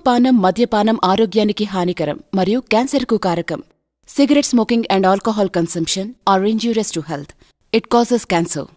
ధూమపానం మద్యపానం ఆరోగ్యానికి హానికరం మరియు క్యాన్సర్కు కారకం. Cigarette smoking and alcohol consumption are injurious to health. It causes cancer.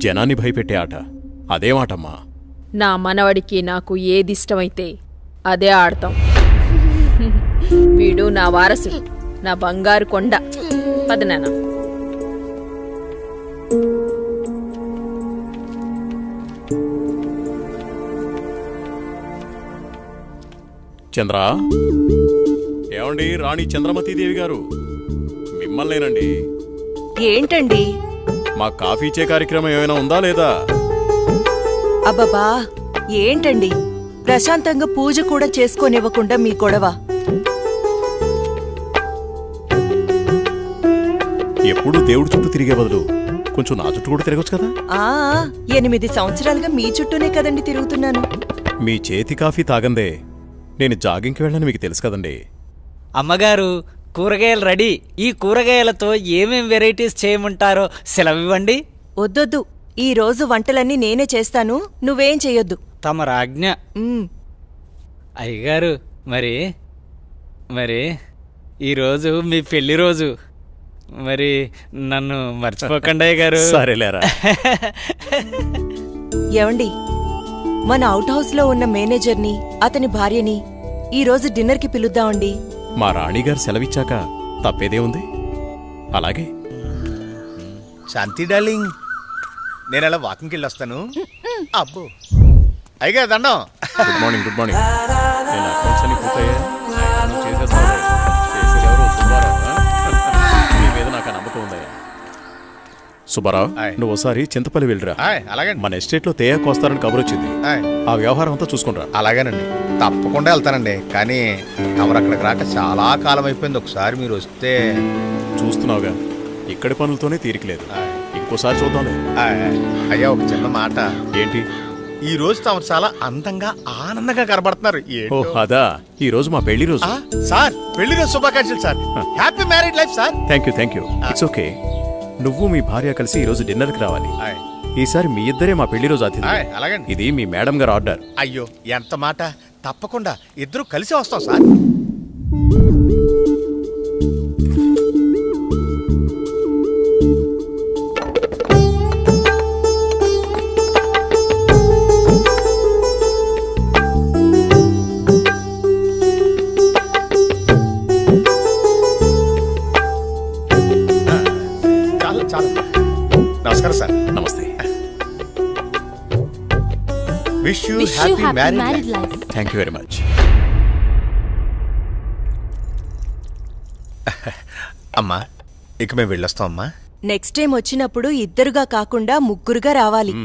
జనాన్ని భయపెట్టే ఆట అదేమాటమ్మా? నా మనవడికి నాకు ఏదిష్టమైతే అదే ఆడతాం. వీడు నా వారసుడు, నా బంగారు కొండ. పదనానా. చంద్ర, ఏమండి? రాణి చంద్రమతీదేవి గారు మిమ్మల్నేనండి. ఏంటండి? మా కాఫీ ఇచ్చే కార్యక్రమం ఏమైనా ఉందా లేదా? అబ్బబ్బా, ఏంటండి ప్రశాంతంగా పూజ కూడా చేసుకోనివ్వకుండా మీ గొడవ? ఎప్పుడు దేవుడి చుట్టూ తిరిగే బదులు కొంచెం నా చుట్టూ కూడా తిరగచ్చు కదా. 8 సంవత్సరాలుగా మీ చుట్టూనే కదండి తిరుగుతున్నాను. మీ చేతి కాఫీ తాగందే నేను జాగింగ్కి వెళ్ళని మీకు తెలుసు కదండి. అమ్మగారు, కూరగాయలు రెడీ. ఈ కూరగాయలతో ఏమేం వెరైటీస్ చేయమంటారో సెలవివ్వండి. వద్దొద్దు, ఈ రోజు వంటలన్నీ నేనే చేస్తాను, నువ్వేం చెయ్యొద్దు. తమ రాజ్ఞ. అయ్యగారు, మరి ఈరోజు మీ పెళ్లి రోజు. మరి నన్ను మర్చిపోకండి అయ్యగారు. సరేలేరా. ఏవండి, మన అవుట్ హౌస్ లో ఉన్న మేనేజర్ని, అతని భార్యని ఈ రోజు డిన్నర్ కి పిలుద్దామండి. మా రాణిగారు సెలవిచ్చాక తప్పేదే ఉంది. అలాగే. శాంతి డార్లింగ్, నేను అలా వాకింగ్కి వెళ్ళొస్తాను. అబ్బో అయ్యగా దండం. Good morning. Good morning. నేను అకౌంట్స్ అన్ని పూర్తయ్యా? చేసేదెవరు? సుబ్బారావు. నీ మీద నాకు నమ్మకం ఉందయ్యా. సుబ్బారావు, నువ్వు ఒకసారి చింతపల్లి వెళ్ళిరా. అలాగే. మన ఎస్టేట్లో తేయాకు వస్తారని కబురు వచ్చింది. ఆ వ్యవహారం అంతా చూసుకుంటా. అలాగేనండి, తప్పకుండా వెళ్తానండి. కానీ తమరు అక్కడికి రాక చాలా కాలం అయిపోయింది. ఒకసారి మీరు వస్తే. చూస్తున్నావుగా, ఇక్కడి పనులతోనే తీరికలేదు. ఇంకోసారి చూద్దాంలే. అయ్యా, ఒక చిన్న మాట. ఏంటి? ఈ రోజు తమరు చాలా అందంగా ఆనందంగా కనబడుతున్నారు. అదా, ఈ రోజు మా పెళ్లి రోజు. సార్, పెళ్లి రోజు శుభాకాంక్షలు sir. Happy married life sir. Thank you. It's okay. నువ్వు మీ భార్య కలిసి ఈరోజు డిన్నర్కి రావాలి. ఆయ్. ఈసారి మీ ఇద్దరే మా పెళ్లి రోజు అతిథి. ఆయ్, అలాగండి. ఇది మీ మేడం గారు ఆర్డర్. అయ్యో ఎంత మాట. తప్పకుండా ఇద్దరు కలిసి వస్తాం సార్. చాలు చాలు. నమస్కారం సార్. నమస్తే. Wish you happy married life. Thank you very much. అమ్మా ఇక మేము వెళ్ళొస్తాం అమ్మా. నెక్స్ట్ టైం వచ్చినప్పుడు ఇద్దరుగా కాకుండా ముగ్గురుగా రావాలి.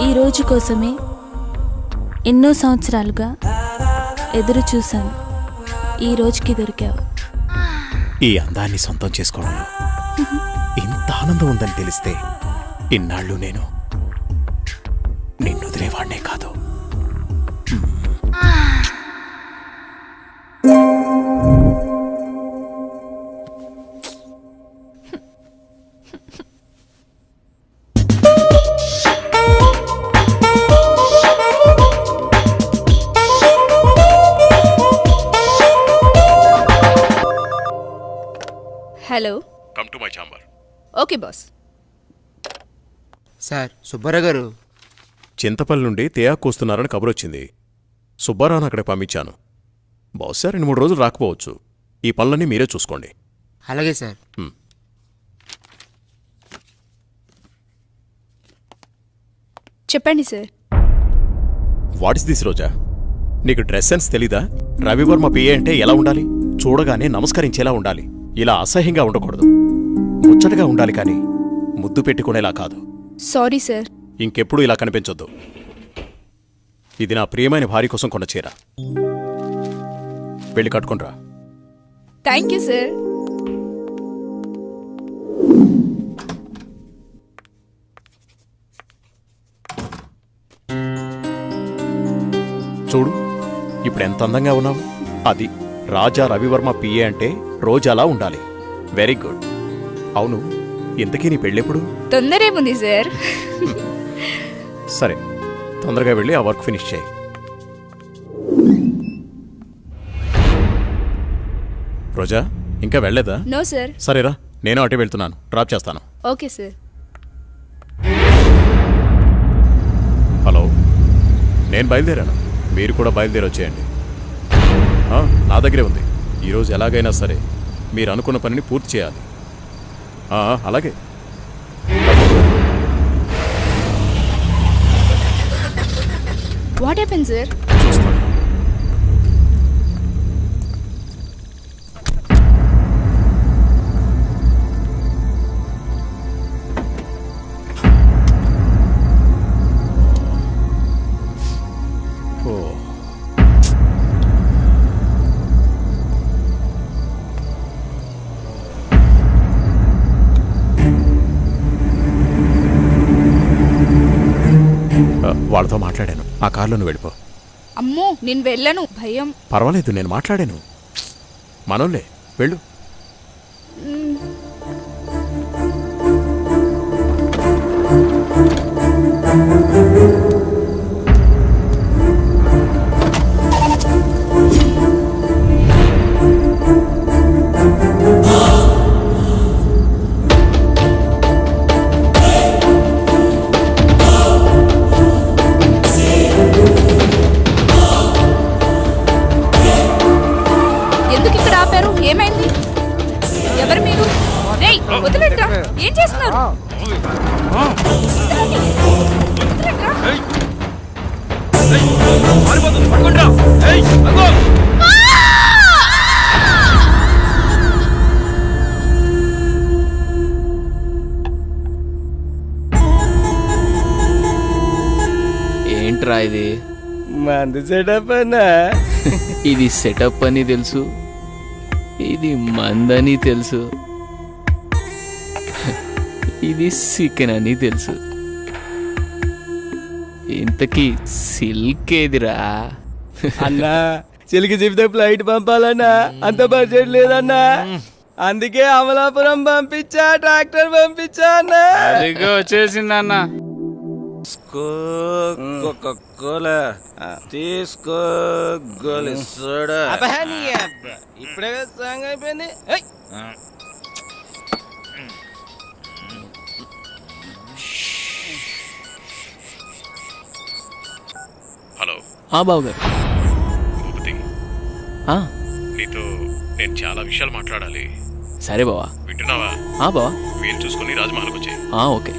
ఈ రోజు కోసమే ఎన్నో సంవత్సరాలుగా ఎదురు చూశాను. ఈ రోజుకి దొరికావు. ఈ అందాన్ని సొంతం చేసుకోవడంలో ఇంత ఆనందం ఉందని తెలిస్తే ఇన్నాళ్ళు నేను నిన్ను వదిలేవాడినే కాదు. Hello. Come to my chamber. Okay boss. Sir Subbarao గారు చింతపల్లి నుండి తేయాకు వస్తున్నారని కబురొచ్చింది. సుబ్బారావును అక్కడికి పంపించాను. బహుశా 2-3 రోజులు రాకపోవచ్చు. ఈ పనులన్నీ మీరే చూసుకోండి. అలాగే సార్. చెప్పండి సార్. వాట్ ఇస్ దిస్ రోజా? నీకు డ్రెస్ సెన్స్ తెలీదా? రవివర్మ పిఏ అంటే ఎలా ఉండాలి? చూడగానే నమస్కరించేలా ఉండాలి. ఇలా అసహ్యంగా ఉండకూడదు. ముచ్చటగా ఉండాలి కానీ ముద్దు పెట్టుకునేలా కాదు. Sorry sir. ఇంకెప్పుడు ఇలా కనిపించొద్దు. ఇది నా ప్రియమైన భార్య కోసం కొన్న చీర. వెళ్ళి కట్టుకునిరా. Thank you sir. చూడు ఇప్పుడు ఎంత అందంగా ఉన్నావు. అది రాజా రవివర్మ పిఏ అంటే రోజాలా ఉండాలి. Very good. అవును, ఇంతకీ నీ పెళ్ళెప్పుడు? తొందరేముంది సార్. సరే, తొందరగా వెళ్ళి ఆ వర్క్ ఫినిష్ చేయి. రోజా ఇంకా వెళ్ళలేదా? No sir. సరేరా, నేను అటే వెళ్తున్నాను. డ్రాప్ చేస్తాను. Okay sir. హలో, నేను బయలుదేరాను. మీరు కూడా బయలుదేరి వచ్చేయండి. నా దగ్గరే ఉంది. ఈరోజు ఎలాగైనా సరే మీరు అనుకున్న పనిని పూర్తి చేయాలి. అలాగే. What happen sir? చూస్తాను. వాళ్ళతో మాట్లాడాను. ఆ కారులో నువ్వు వెళ్ళిపో. అమ్మో, నేను వెళ్ళను, భయం. పర్వాలేదు, నేను మాట్లాడాను. మనోళ్ళే, వెళ్ళు. ఎందుకు ఇక్కడ ఆపారు? ఏమైంది? ఎవరు మీరు? రేయ్, వదిలేట్రా. ఏం చేస్తున్నారు? ఏంట్రా ఇది? మందు సెటప్ అన్నా. ఇది సెటప్ అని తెలుసు, ఇది మందని తెలుసు, ఇది చికెన్ అని తెలుసు. ఇంతకీ సిల్క్ ఏదిరా? అన్నా చిలికి చెబితే ఫ్లైట్ పంపాలన్నా, అంత బడ్జెట్ లేదన్నా. అందుకే అమలాపురం పంపించా, ట్రాక్టర్ పంపించా అన్నా. వచ్చేసింది అన్న. తీసుకో ఇప్పుడే సాంగ్ అయిపోయింది. హలో బావగారు. భూపతి, ఆ, నీతో నేను చాలా విషయాలు మాట్లాడాలి. సరే బావా. వింటున్నావా? బావా. వీలు చూసుకుని రాజమహల్కి వచ్చే. ఓకే.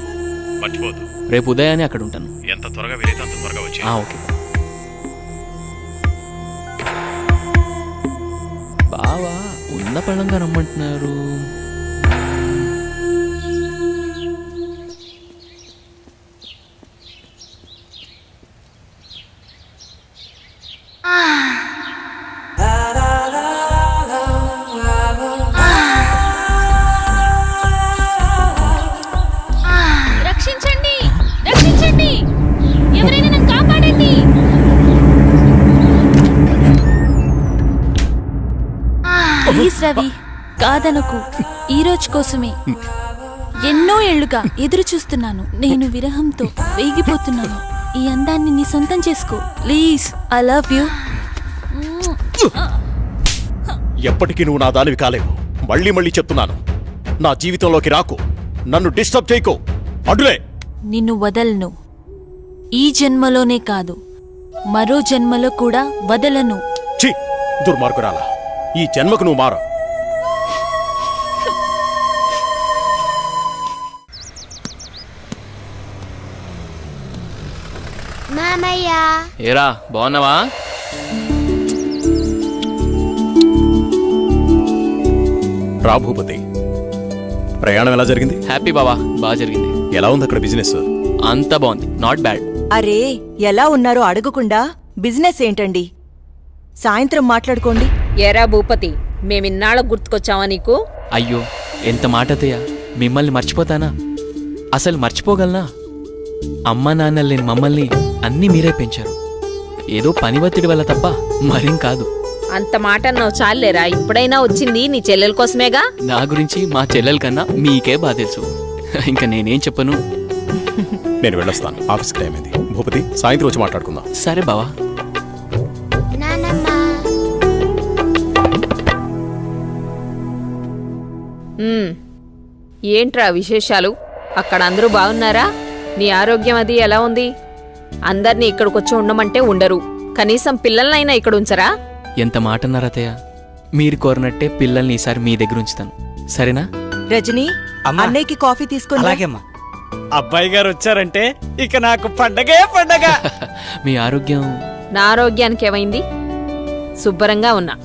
మర్చిపోదు. రేపు ఉదయాన్నే అక్కడ ఉంటాను. ఎంత త్వరగా వీలైతే అంత త్వరగా వచ్చే. ఓకే బావా. ఉన్న పళ్ళంగా రమ్మంటున్నారు. రక్షించండి, రక్షించండి, ఎవరైనా నన్ను కాపాడండి. ప్లీజ్ రవి, కాదనకు. ఈ రోజు కోసమే ఎన్నో ఏళ్లుగా ఎదురు చూస్తున్నాను. నేను విరహంతో వేగిపోతున్నాను. ఈ అందాన్ని నీ సొంతం చేసుకో ప్లీజ్. I love you. ఎప్పటికీ నువ్వు నా దానివి కాలేవు. మళ్ళీ మళ్ళీ చెప్తున్నాను, నా జీవితంలోకి రాకు, నన్ను డిస్టర్బ్ చేయకు. అడ్డులే. నిన్ను వదలను. ఈ జన్మలోనే కాదు, మరో జన్మలో కూడా వదలను. ఛీ, దుర్మార్గురాలా, ఈ జన్మకు నువ్వు మారు. ఏరా బాగున్నావా? రా భూపతి, ప్రయాణం ఎలా జరిగింది? హ్యాపీ బావా, బాగా జరిగింది. ఎలా ఉంది అక్కడ బిజినెస్? అంతా బాగుంది, నాట్ బ్యాడ్. అరే ఎలా ఉన్నారో అడగకుండా బిజినెస్ ఏంటండి? సాయంత్రం మాట్లాడుకోండి. ఏరా భూపతి, మేమిన్నాళ్ళకు గుర్తుకొచ్చావా నీకు? అయ్యో ఎంత మాట అత్తయ్య, మిమ్మల్ని మర్చిపోతానా? అసలు మర్చిపోగలనా? అమ్మా నాన్న లేని మమ్మల్ని అన్నీ మీరే పెంచారు. ఏదో పని ఒత్తిడి వల్ల తప్ప మరేం కాదు. అంత మాట అన్నావు చాలేరా. ఇప్పుడైనా వచ్చింది నీ చెల్లెల కోసమేగా. నా గురించి మా చెల్లెల కన్నా మీకే బాగా తెలుసు. ఇంకా నేనేం చెప్పను. నేను వెళ్ళొస్తాను, ఆఫీస్కి టైం అయింది. భూపతి, సాయంత్రం వచ్చి మాట్లాడుకుందాం. సరే బావా. ఏంట్రా విశేషాలు? అక్కడ అందరూ బాగున్నారా? నీ ఆరోగ్యం అది ఎలా ఉంది? అందర్నీ ఇక్కడికొచ్చి ఉండమంటే ఉండరు. కనీసం పిల్లలనైనా ఇక్కడ ఉంచరా? ఎంత మాట అన్నారు అత్తయ్య. మీరు కోరినట్టే పిల్లల్ని ఈసారి మీ దగ్గర ఉంచుతాను, సరేనా? రజనీ, అన్నయ్యకి కాఫీ తీసుకుని. అలాగేమ్మా. అబ్బాయి గారు వచ్చారంటే ఇక నాకు పండగే పండగ. మీ ఆరోగ్యం? నా ఆరోగ్యానికి ఏమైంది? శుభ్రంగా ఉన్నా.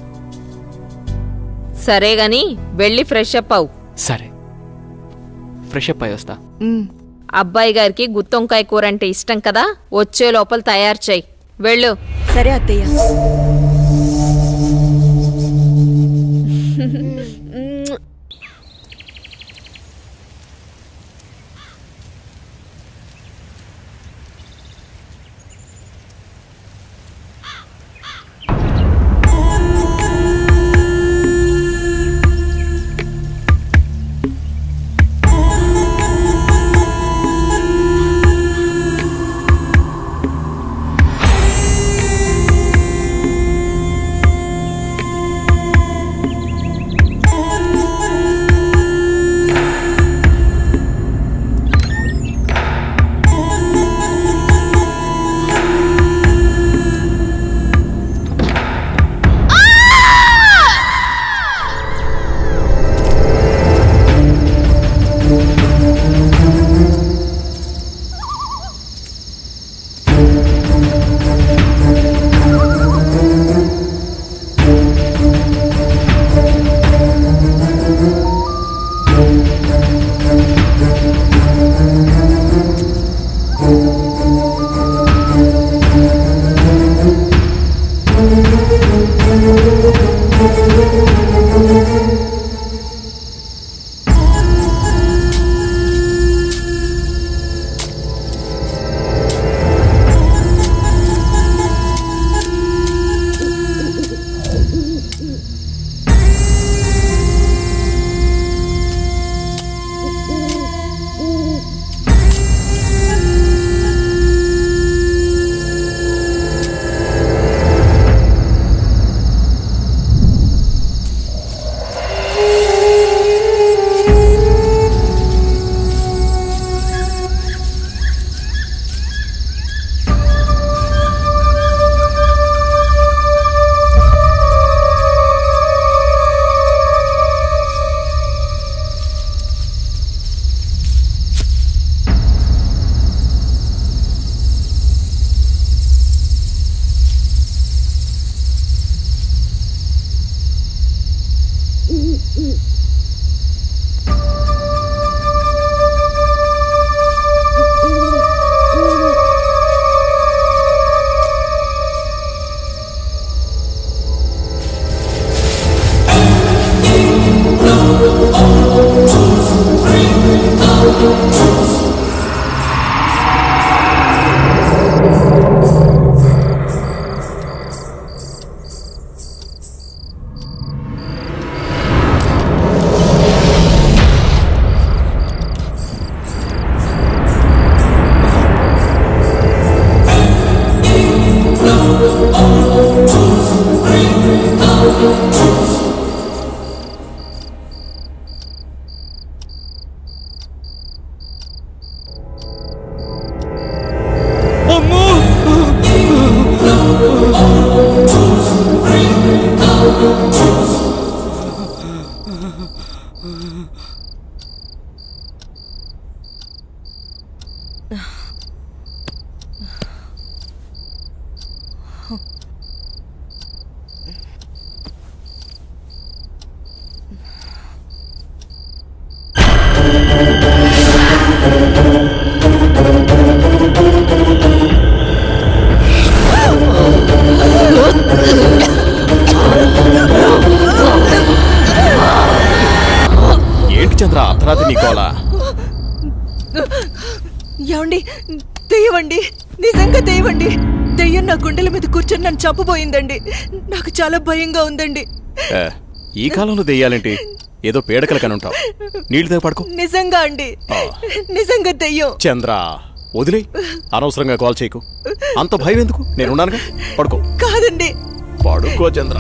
సరే గాని వెళ్ళి ఫ్రెష్ అప్ అవు. సరే, ఫ్రెష్ అప్ అయి వస్తా. అబ్బాయి గారికి గుత్తొంకాయ కూర అంటే ఇష్టం కదా, వచ్చే లోపల తయారు చేయి. వెళ్ళు. సరే అత్తయ్య. ఏంటి చంద్ర అర్ధరాత్రి నీకోలా? ఏమండి, దెయ్యమండి, నిజంగా దెయ్యమండి. దెయ్యం నా గుండెల మీద కూర్చొని నన్ను చంపబోయిందండి. నాకు చాలా భయంగా ఉందండి. ఈ కాలంలో దెయ్యాలేంటి? ఏదో పీడకల కనుంటావు. నీళ్ళు దగ్గర పడుకో. నిజంగా అండి, నిజంగా దెయ్యం. చంద్ర వదిలే, అనవసరంగా కాల్ చేయకు. అంత భయం ఎందుకు? నేనున్నానుగా, పడుకో. కాదండి, పడుకో చంద్ర.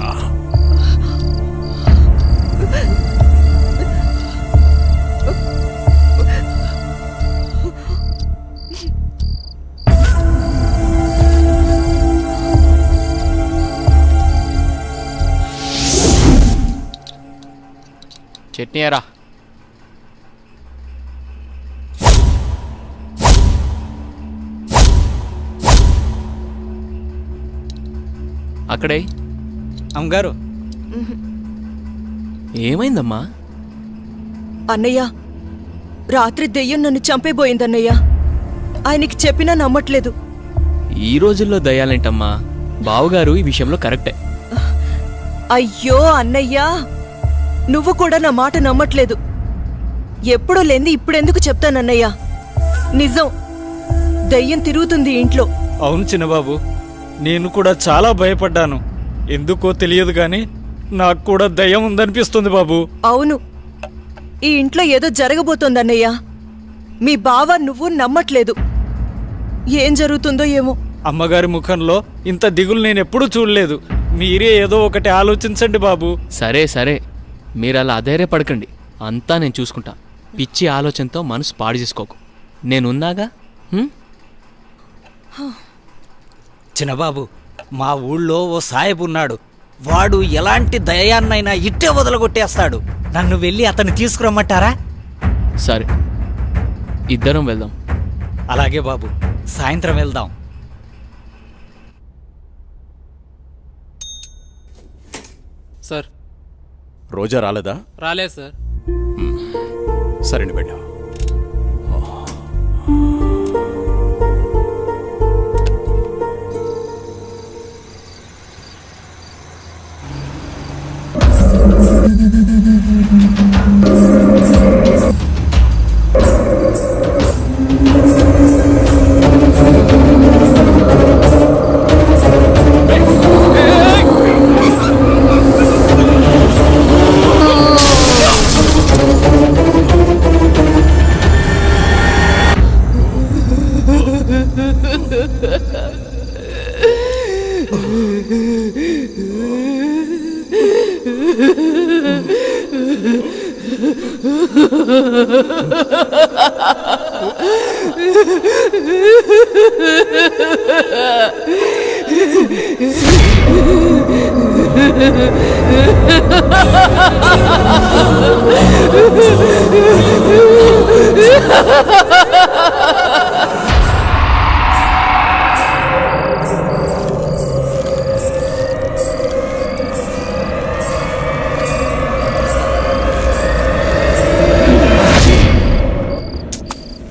చట్నీ ఎరా. అక్కడే. అమ్మగారు, ఏమైందమ్మా? అన్నయ్య, రాత్రి దెయ్యం నన్ను చంపేబోయిందన్నయ్య. ఆయనకి చెప్పినా నమ్మట్లేదు. ఈ రోజుల్లో దయ్యాలేంటమ్మా? బావగారు ఈ విషయంలో కరెక్టే. అయ్యో అన్నయ్య, నువ్వు కూడా నా మాట నమ్మట్లేదు. ఎప్పుడూ లేంది ఇప్పుడెందుకు చెప్తానన్నయ్య? నిజం, దయ్యం తిరుగుతుంది ఇంట్లో. అవును చిన్నబాబు, నేను కూడా చాలా భయపడ్డాను. ఎందుకో తెలియదు కానీ నాకు కూడా దయ్యం ఉందనిపిస్తుంది బాబు. అవును, ఈ ఇంట్లో ఏదో జరగబోతోందన్నయ్య. మీ బావ నువ్వు నమ్మట్లేదు. ఏం జరుగుతుందో ఏమో. అమ్మగారి ముఖంలో ఇంత దిగులు నేనెప్పుడూ చూడలేదు. మీరే ఏదో ఒకటి ఆలోచించండి బాబు. సరే సరే, మీరు అలా అధైర్యపడకండి. అంతా నేను చూసుకుంటా. పిచ్చి ఆలోచనతో మనసు పాడు చేసుకోకు. నేనున్నాగా. చిన్నబాబు, మా ఊళ్ళో ఓ సాయబు ఉన్నాడు. వాడు ఎలాంటి దయాన్నైనా ఇట్టే వదలగొట్టేస్తాడు. నన్ను వెళ్ళి అతన్ని తీసుకురమ్మంటారా? సరే, ఇద్దరం వెళ్దాం. అలాగే బాబు, సాయంత్రం వెళ్దాం. సార్, రోజా రాలేదా? రాలేదు సార్. సరేండి బిడ్డ.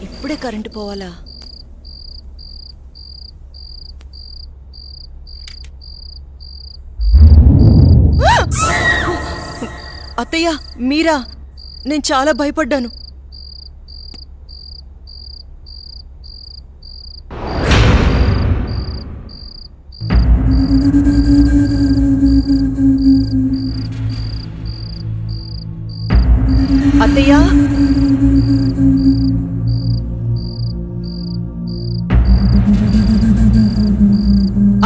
ఇప్పుడే కరెంటు పోవాలా? అత్తయ్య, మీరా? నేను చాలా భయపడ్డాను.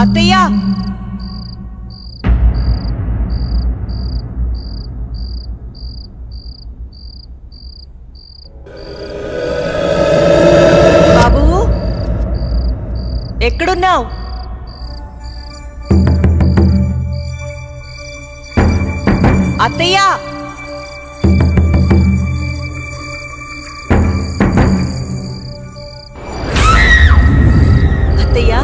అత్తయ్య బాబు ఎక్కడున్నావు? అత్తయ్య అత్తయ్య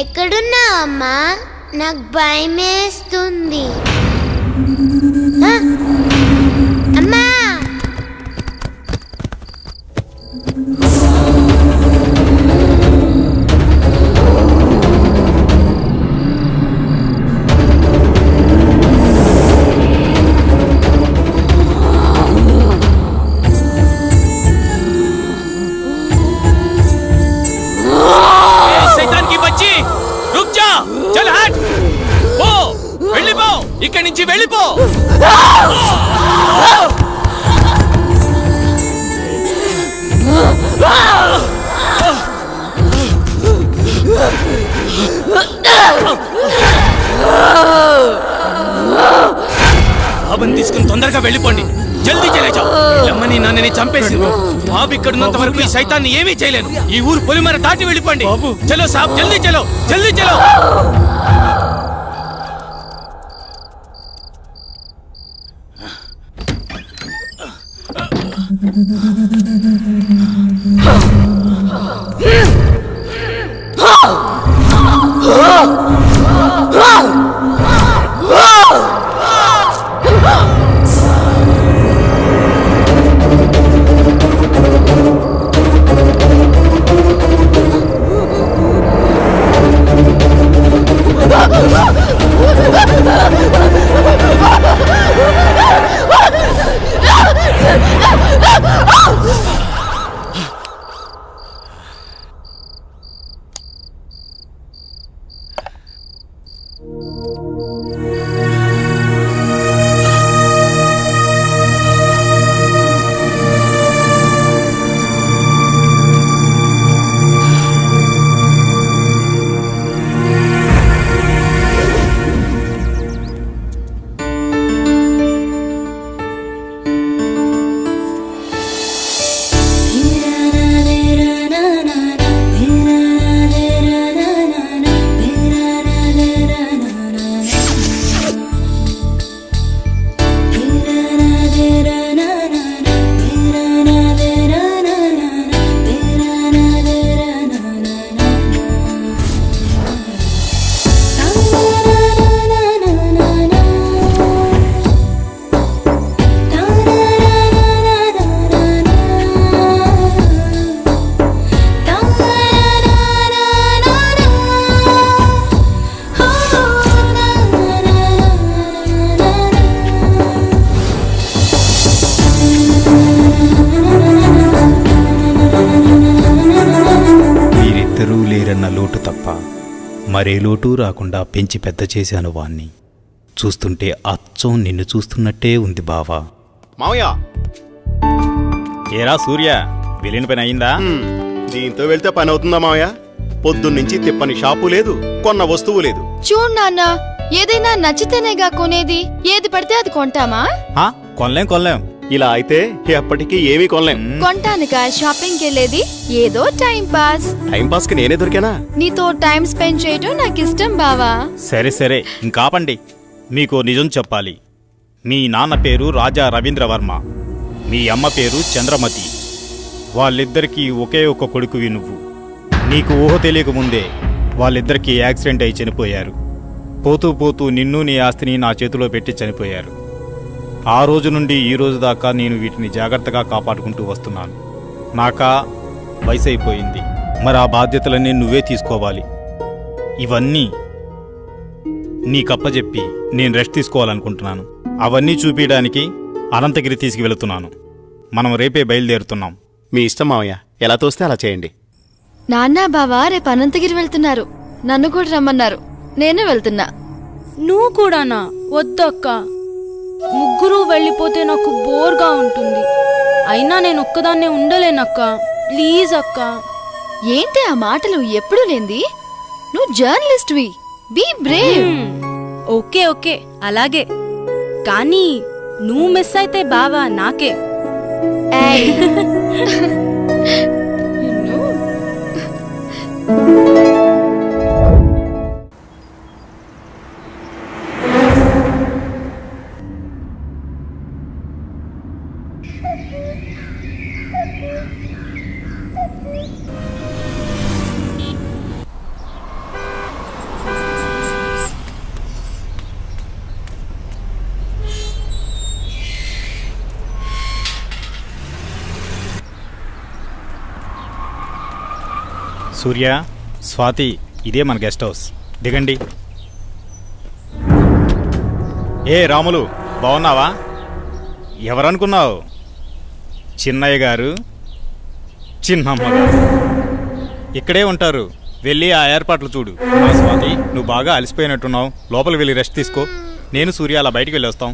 ఎక్కడున్నావమ్మా? నాకు భయమేస్తుంది. అమ్మా ఇక్కడి నుంచి వెళ్ళిపో. బాబుని తీసుకుని తొందరగా వెళ్ళిపోండి. జల్దీ చెలేజావు. అమ్మని నాన్నని చంపేసి బాబు ఇక్కడున్నంత వరకు ఈ సైతాన్ని ఏమీ చేయలేను. ఈ ఊరు పొలిమర దాటి వెళ్ళిపోండి. చలో సాబ్, జల్దీ చలో, జల్దీ చలో. లేరన్న లోటు తప్ప మరే లోటు రాకుండా పెంచి పెద్ద చేశాను వాణ్ణి. చూస్తుంటే అచ్చం నిన్ను చూస్తున్నట్టే ఉంది బావా. మావయ్య, ఏరా సూర్య, వెళ్ళిన పని అయిందా? దీంతో వెళ్తే పని అవుతుందా మావయ్య? పొద్దున్నుంచి తిప్పని షాపు లేదు, కొన్న వస్తువు లేదు. చూడు నాన్న, ఏదైనా నచ్చితేనేగా కొనేది. ఏది పడితే అది కొంటామా? కొనలేం ఇలా అయితే ఎప్పటికీ ఏమీ కొనలేం. కొంటానుగా షాపింగ్కి వెళ్ళేది? ఏదో టైం పాస్. టైం పాస్ కి నేనే దొరికానా? నీతో టైం స్పెండ్ చేయటం నాకు ఇష్టం బావా. సరే సరే ఇంకాపండి. మీకు నిజం చెప్పాలి. మీ నాన్న పేరు రాజా రవీంద్రవర్మ, మీ అమ్మ పేరు చంద్రమతి. వాళ్ళిద్దరికీ ఒకే ఒక కొడుకువి నువ్వు. నీకు ఊహ తెలియకముందే వాళ్ళిద్దరికీ యాక్సిడెంట్ అయి చనిపోయారు. పోతూ పోతూ నిన్ను నీ ఆస్తిని నా చేతిలో పెట్టి చనిపోయారు. ఆ రోజు నుండి ఈ రోజు దాకా నేను వీటిని జాగ్రత్తగా కాపాడుకుంటూ వస్తున్నాను. నాకా వయసు అయిపోయింది, మరి ఆ బాధ్యతలన్నీ నువ్వే తీసుకోవాలి. ఇవన్నీ నీకప్పచెప్పి నేను రెస్ట్ తీసుకోవాలనుకుంటున్నాను. అవన్నీ చూపించడానికి అనంతగిరి తీసుకువెళుతున్నాను. మనం రేపే బయలుదేరుతున్నాం. మీ ఇష్టం మావయ్య, ఎలా తోస్తే అలా చేయండి. నాన్న బావా రేపు అనంతగిరి వెళ్తున్నారు. నన్ను కూడా రమ్మన్నారు. నేను వెళ్తున్నా. నువ్వు కూడానా? వద్దక్క, ముగ్గురు వెళ్ళిపోతే నాకు బోర్గా ఉంటుంది. అయినా నేను ఒక్కదాన్నే ఉండలేనక్క. ప్లీజ్ అక్క. ఏంటి ఆ మాటలు? ఎప్పుడు లేంది? నువ్వు జర్నలిస్ట్వి. Be brave. ఓకే ఓకే అలాగే, కానీ నువ్వు మిస్ అయితే బావా నాకే. ఏయ్. సూర్య, స్వాతి, ఇదే మన గెస్ట్ హౌస్. దిగండి. ఏ రాములు, బాగున్నావా? ఎవరనుకున్నావు? చిన్నయ్య గారు, చిన్నమ్మ గారు ఇక్కడే ఉంటారు. వెళ్ళి ఆ ఏర్పాట్లు చూడు. స్వాతి, నువ్వు బాగా అలసిపోయినట్టున్నావు. లోపలికి వెళ్ళి రెస్ట్ తీసుకో. నేను సూర్య అలా బయటికి వెళ్ళి వస్తాం.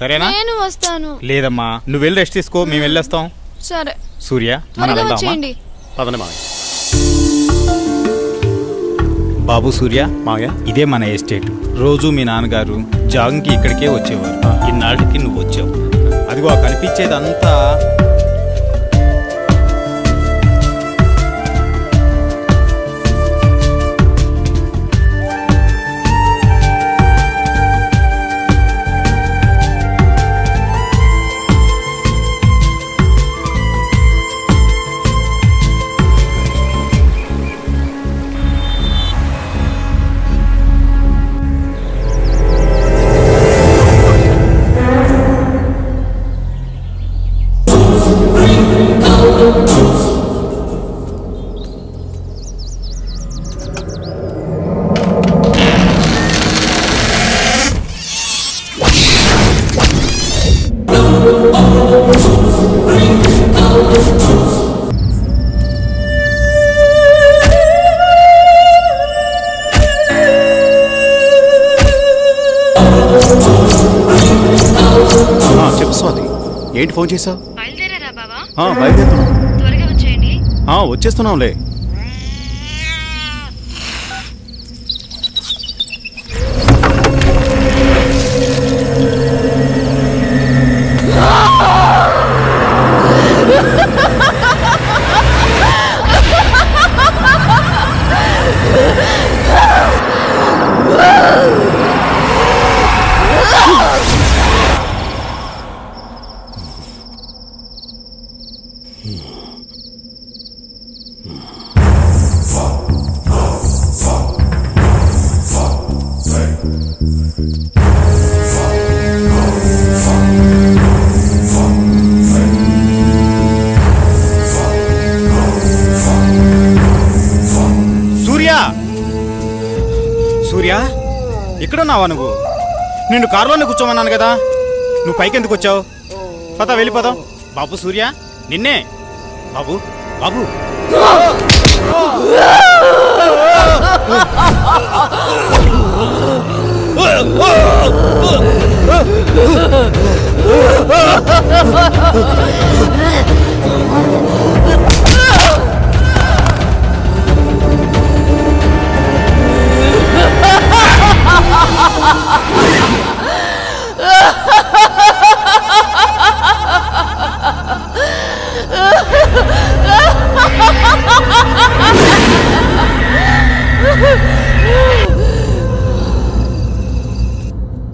సరేనా? నేను వస్తాను. లేదమ్మా, నువ్వు వెళ్ళి రెస్ట్ తీసుకో, మేము వెళ్ళేస్తాం. సరే సూర్య, మనం త్వరగా వెళ్దామా? వచ్చేయండి. పదండి మావయ్య. బాబు సూర్య, మావయ్య, ఇదే మన ఎస్టేట్. రోజు మీ నాన్నగారు జాగింగ్కి ఇక్కడికే వచ్చేవారు. ఇన్నాళ్ళకి నువ్వు వచ్చావు. అదిగో ఆ కనిపించేదంతా చెప్పు స్వాతి, ఏంటి ఫోన్ చేసావు? బయలుదేరారా బావా? బయలుదేరుతున్నాం. త్వరగా వచ్చేయండి. వచ్చేస్తున్నాంలే. సూర్య, ఇక్కడున్నావా నువ్వు? నిన్ను కారులోనే కూర్చోమన్నాను కదా, నువ్వు పైకి ఎందుకు వచ్చావు? పద వెళ్ళిపోదాం. బాబు సూర్య, నిన్నే. బాబు బాబు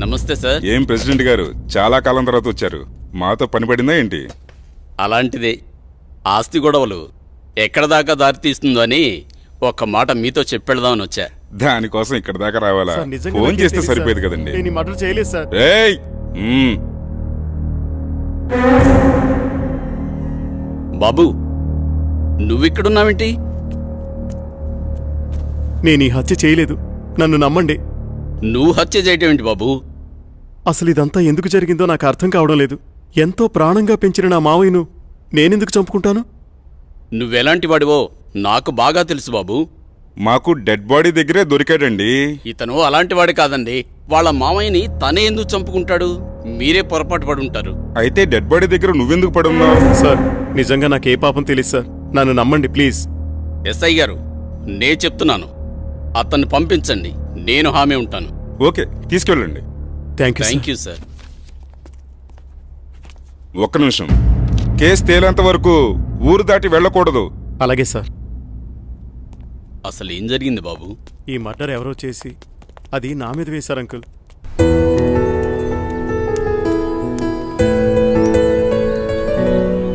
నమస్తే సార్. ఏం ప్రెసిడెంట్ గారు, చాలా కాలం తర్వాత వచ్చారు. మాతో పని పడిందా ఏంటి? అలాంటిదే. ఆస్తి గొడవలు ఎక్కడ దాకా దారి తీస్తుందో అని ఒక్క మాట మీతో చెప్పెడదామని వచ్చా. దానికోసం ఇక్కడ దాకా రావాలా? ఫోన్ చేస్తే సరిపోయేది కదండి. ఏయ్! బాబు, నువ్విక్కడున్నావేంటి? నేను ఈ హత్య చేయలేదు, నన్ను నమ్మండి. నువ్వు హత్య చేయటమేంటి బాబు? అసలు ఇదంతా ఎందుకు జరిగిందో నాకు అర్థం కావడం లేదు. ఎంతో ప్రాణంగా పెంచిన నా మావయ్యను నేనెందుకు చంపుకుంటాను? నువ్వెలాంటి వాడివో నాకు బాగా తెలుసు బాబు. మాకు డెడ్ బాడీ దగ్గరే దొరికాడండి. ఇతను అలాంటి వాడి కాదండి. వాళ్ళ మామయ్యని తనే ఎందుకు చంపుకుంటాడు? మీరే పొరపాటు పడి ఉంటారు. అయితే డెడ్ బాడీ దగ్గర నువ్వెందుకు పడున్నావు? సార్, నిజంగా నాకే పాపం తెలియదు సార్, నన్ను నమ్మండి ప్లీజ్. ఎస్ఐ గారు, నే చెప్తున్నాను, అతన్ని పంపించండి, నేను హామీ ఉంటాను. ఓకే, తీసుకెళ్ళండి. Thank you sir. ఒక్క నిమిషం. కేసు తేలేంత వరకు ఊరు దాటి వెళ్ళకూడదు. అలాగే సార్. అసలు ఏం జరిగింది బాబు? ఈ మర్డర్ ఎవరో చేసి అది నా మీద వేశారు అంకుల్.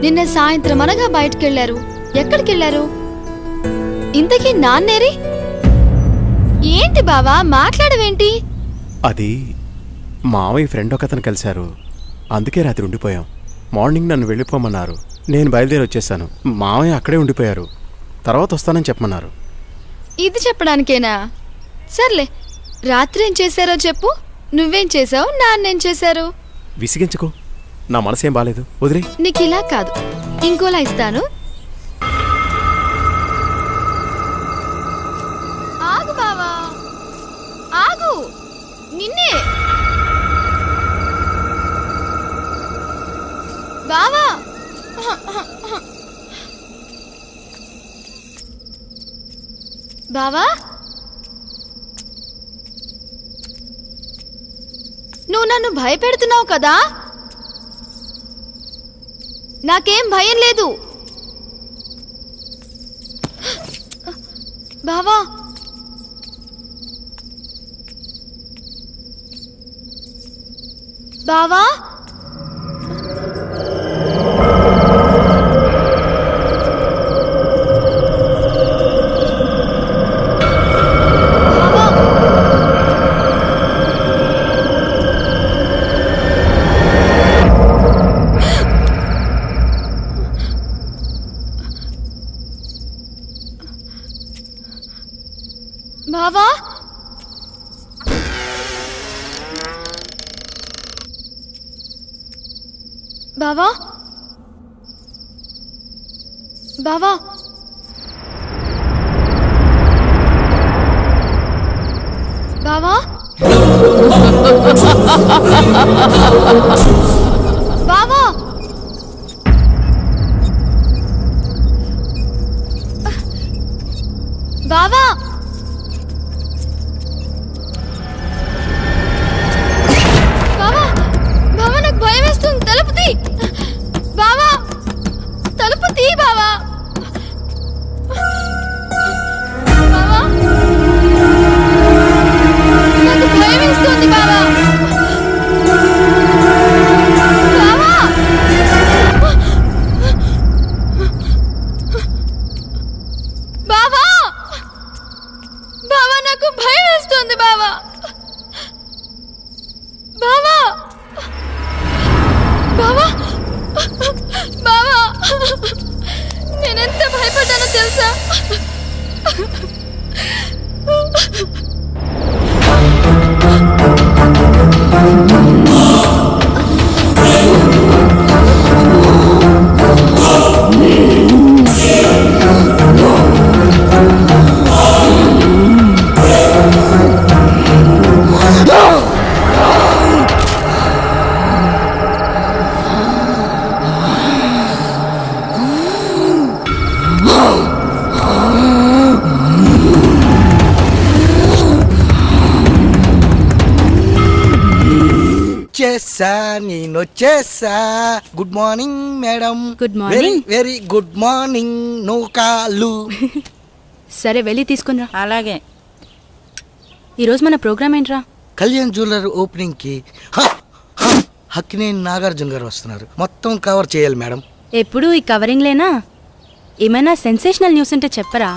నిన్న సాయంత్రం అనగా బయటకెళ్లారు. ఎక్కడికెళ్లారు? ఇంతకీ నాన్నేరి? ఏంటి బావా మాట్లాడవేంటి? అది మావయ్య ఫ్రెండ్ ఒకతను కలిశారు, అందుకే రాత్రి ఉండిపోయాం. మార్నింగ్ నన్ను వెళ్ళిపోమన్నారు, నేను బయలుదేరి వచ్చేసాను. మావయ్య అక్కడే ఉండిపోయారు, తర్వాత వస్తానని చెప్పమన్నారు. ఇది చెప్పడానికేనా? సర్లే, రాత్రి ఏం చేశారో చెప్పు. నువ్వేం చేసావు, నాన్నేం చేశారు? విసిగించుకో, నా మనసేం బాలేదు, వదిలే. నీకు ఇలా కాదు, ఇంకోలా ఇస్తాను. ఆగు బావా, ఆగు. నిన్నే బావా. బావా, నువ్వు నన్ను భయపెడుతున్నావు కదా? నాకేం భయం లేదు బావా. బావా, బావా, బావా, బావా, బావా, బావా, బావా, బావా, బావా, నాకు భయం వేస్తుంది. తలుపు తీ బావా, తలుపు తీ బావా. బావా, నాకు భయం వేస్తుంది బావా. బావా, బావా, బావా, నాకు భయం వేస్తుంది బావా. బావా, బావా, బావా, నేనెంత భయపడ్డానో తెలుసా? చేసా, నేను వచ్చేసా. Good morning madam. Good morning. Very good morning. No call. సరే వెళ్ళి తీసుకునిరా. అలాగే. ఈరోజు మన ప్రోగ్రామ్ ఏంట్రా? కళ్యాణ్ జ్యువెలర్ ఓపెనింగ్ కి హక్కినేని నాగార్జున గారు వస్తున్నారు. మొత్తం కవర్ చేయాలి మేడం. ఎప్పుడు ఈ కవరింగ్లేనా? ఏమైనా సెన్సేషనల్ న్యూస్ ఉంటే చెప్పరా?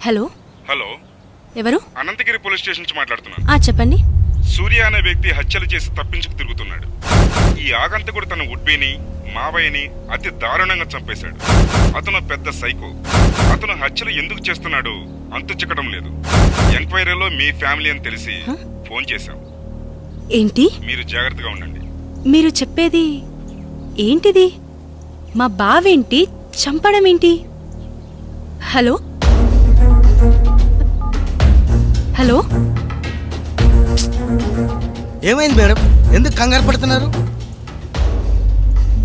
హలో హలో, ఎవరు? అనంతగిరి పోలీస్ స్టేషన్ నుంచి మాట్లాడుతున్నాను. చెప్పండి. సూర్య అనే వ్యక్తి హత్యలు చేసి తప్పించుకు తిరుగుతున్నాడు. ఈ ఆగంతకుడు తన ఉడ్బీని మావయ్యని అతి దారుణంగా చంపేశాడు. అతను పెద్ద సైకో. అతను హత్యలు ఎందుకు చేస్తున్నాడో అంతు చిక్కడం లేదు. ఎంక్వైరీలో మీ ఫ్యామిలీ అని తెలిసి ఫోన్ చేశాం. ఏంటి? మీరు జాగ్రత్తగా ఉండండి. మీరు చెప్పేది ఏంటిది? మా బావేంటి చంపడం ఏంటి? హలో హలో, ఏమైంది మేడం? ఎందుకు కంగారు పడుతున్నారు?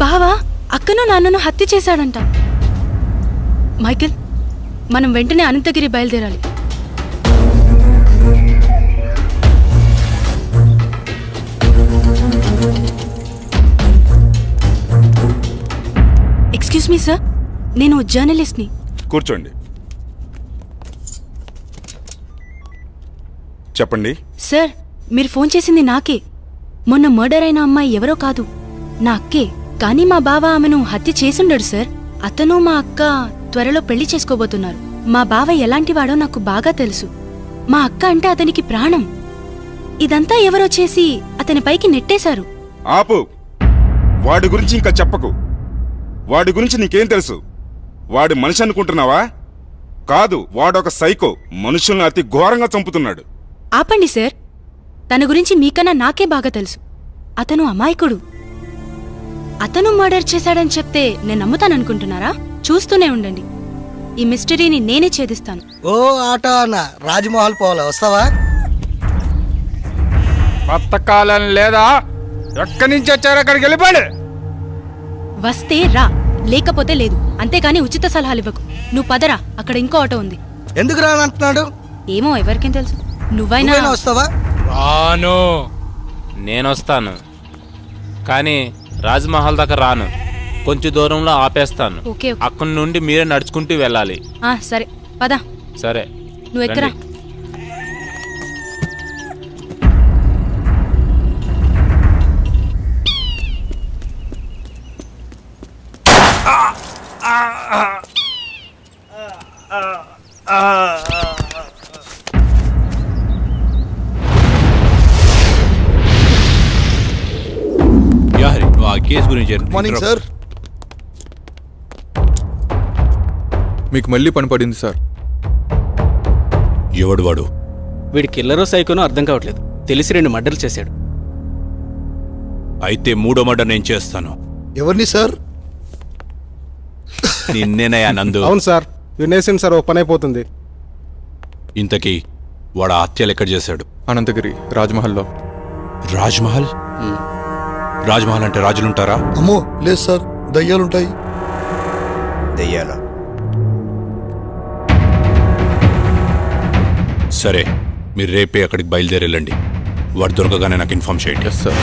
బావా అక్కను నాన్నను హత్య చేశాడంట. మైకేల్, మనం వెంటనే అనంతగిరి బయలుదేరాలి. ఎక్స్క్యూజ్ మీ సార్, నేను జర్నలిస్ట్ని. కూర్చోండి. చెప్పండి. సార్, మీరు ఫోన్ చేసింది నాకే. మొన్న మర్డర్ అయిన అమ్మాయి ఎవరో కాదు, నా అక్కే. కానీ మా బావ ఆమెను హత్య చేసుండడు సార్. అతను మా అక్క త్వరలో పెళ్లి చేసుకోబోతున్నారు. మా బావ ఎలాంటివాడో నాకు బాగా తెలుసు. మా అక్క అంటే అతనికి ప్రాణం. ఇదంతా ఎవరో చేసి అతని పైకి నెట్టేశారు. ఆపు. వాడి గురించి ఇంకా చెప్పకు. వాడి గురించి నీకేం తెలుసు? వాడి మనిషి అనుకుంటున్నావా? కాదు, వాడొక సైకో. మనుషుల్ని అతి ఘోరంగా చంపుతున్నాడు. ఆపండి సార్, తన గురించి మీకన్నా నాకే బాగా తెలుసు. అతను అమాయకుడు. అతను మర్డర్ చేశాడని చెప్తే నేను నమ్ముతాననుకుంటున్నారా? చూస్తూనే ఉండండి, ఈ మిస్టరీని నేనే ఛేదిస్తాను. ఓ ఆటో అన్న, రాజ్మహల్ పోవాలా? వస్తావా? బతకాలం లేదా? ఎక్కడి నుంచి వచ్చారు? అక్కడికి వెళ్ళిపోండి. వస్తే రా, లేకపోతే లేదు. అంతేకాని ఉచిత సలహాలు ఇవ్వకు. నువ్వు పదరా, అక్కడ ఇంకో ఆటో ఉంది. ఎందుకు రానంటున్నాడు? ఏమో, ఎవరికేం తెలుసు. నువ్వైనా వస్తావా? రాను. నేనొస్తాను, కానీ రాజ్మహల్ దాకా రాను. కొంచెం దూరంలో ఆపేస్తాను. ఓకే. అక్కడి నుండి మీరే నడుచుకుంటూ వెళ్ళాలి. సరే పద. సరే, నువ్వు ఎక్కరా. రండి. నువ్వు ఆ కేసు గురించి మార్నింగ్ సార్. మీకు మళ్ళీ పని పడింది సార్. ఎవడు వాడు? వీడి కిల్లరో సైకోనో అర్థం కావట్లేదు. తెలిసి 2 మర్డర్లు చేశాడు. అయితే 3వ మర్డర్ నేను చేస్తాను. ఎవరిని సార్? నిన్నేనయ్యా నందు. అవును సార్, వినేసింది సార్. ఓ పని అయిపోతుంది. ఇంతకీ వాడు ఆ హత్యలు ఎక్కడ చేశాడు? అనంతగిరి రాజ్మహల్లో. రాజ్మహల్? రాజ్మహల్ అంటే రాజులుంటారా? అమ్మో లేదు సార్, దయ్యాలుంటాయి. దయ్యాల? సరే, మీరు రేపే అక్కడికి బయలుదేరి వెళ్ళండి. వాడు దొరకగానే నాకు ఇన్ఫార్మ్ చేయండి. Yes sir.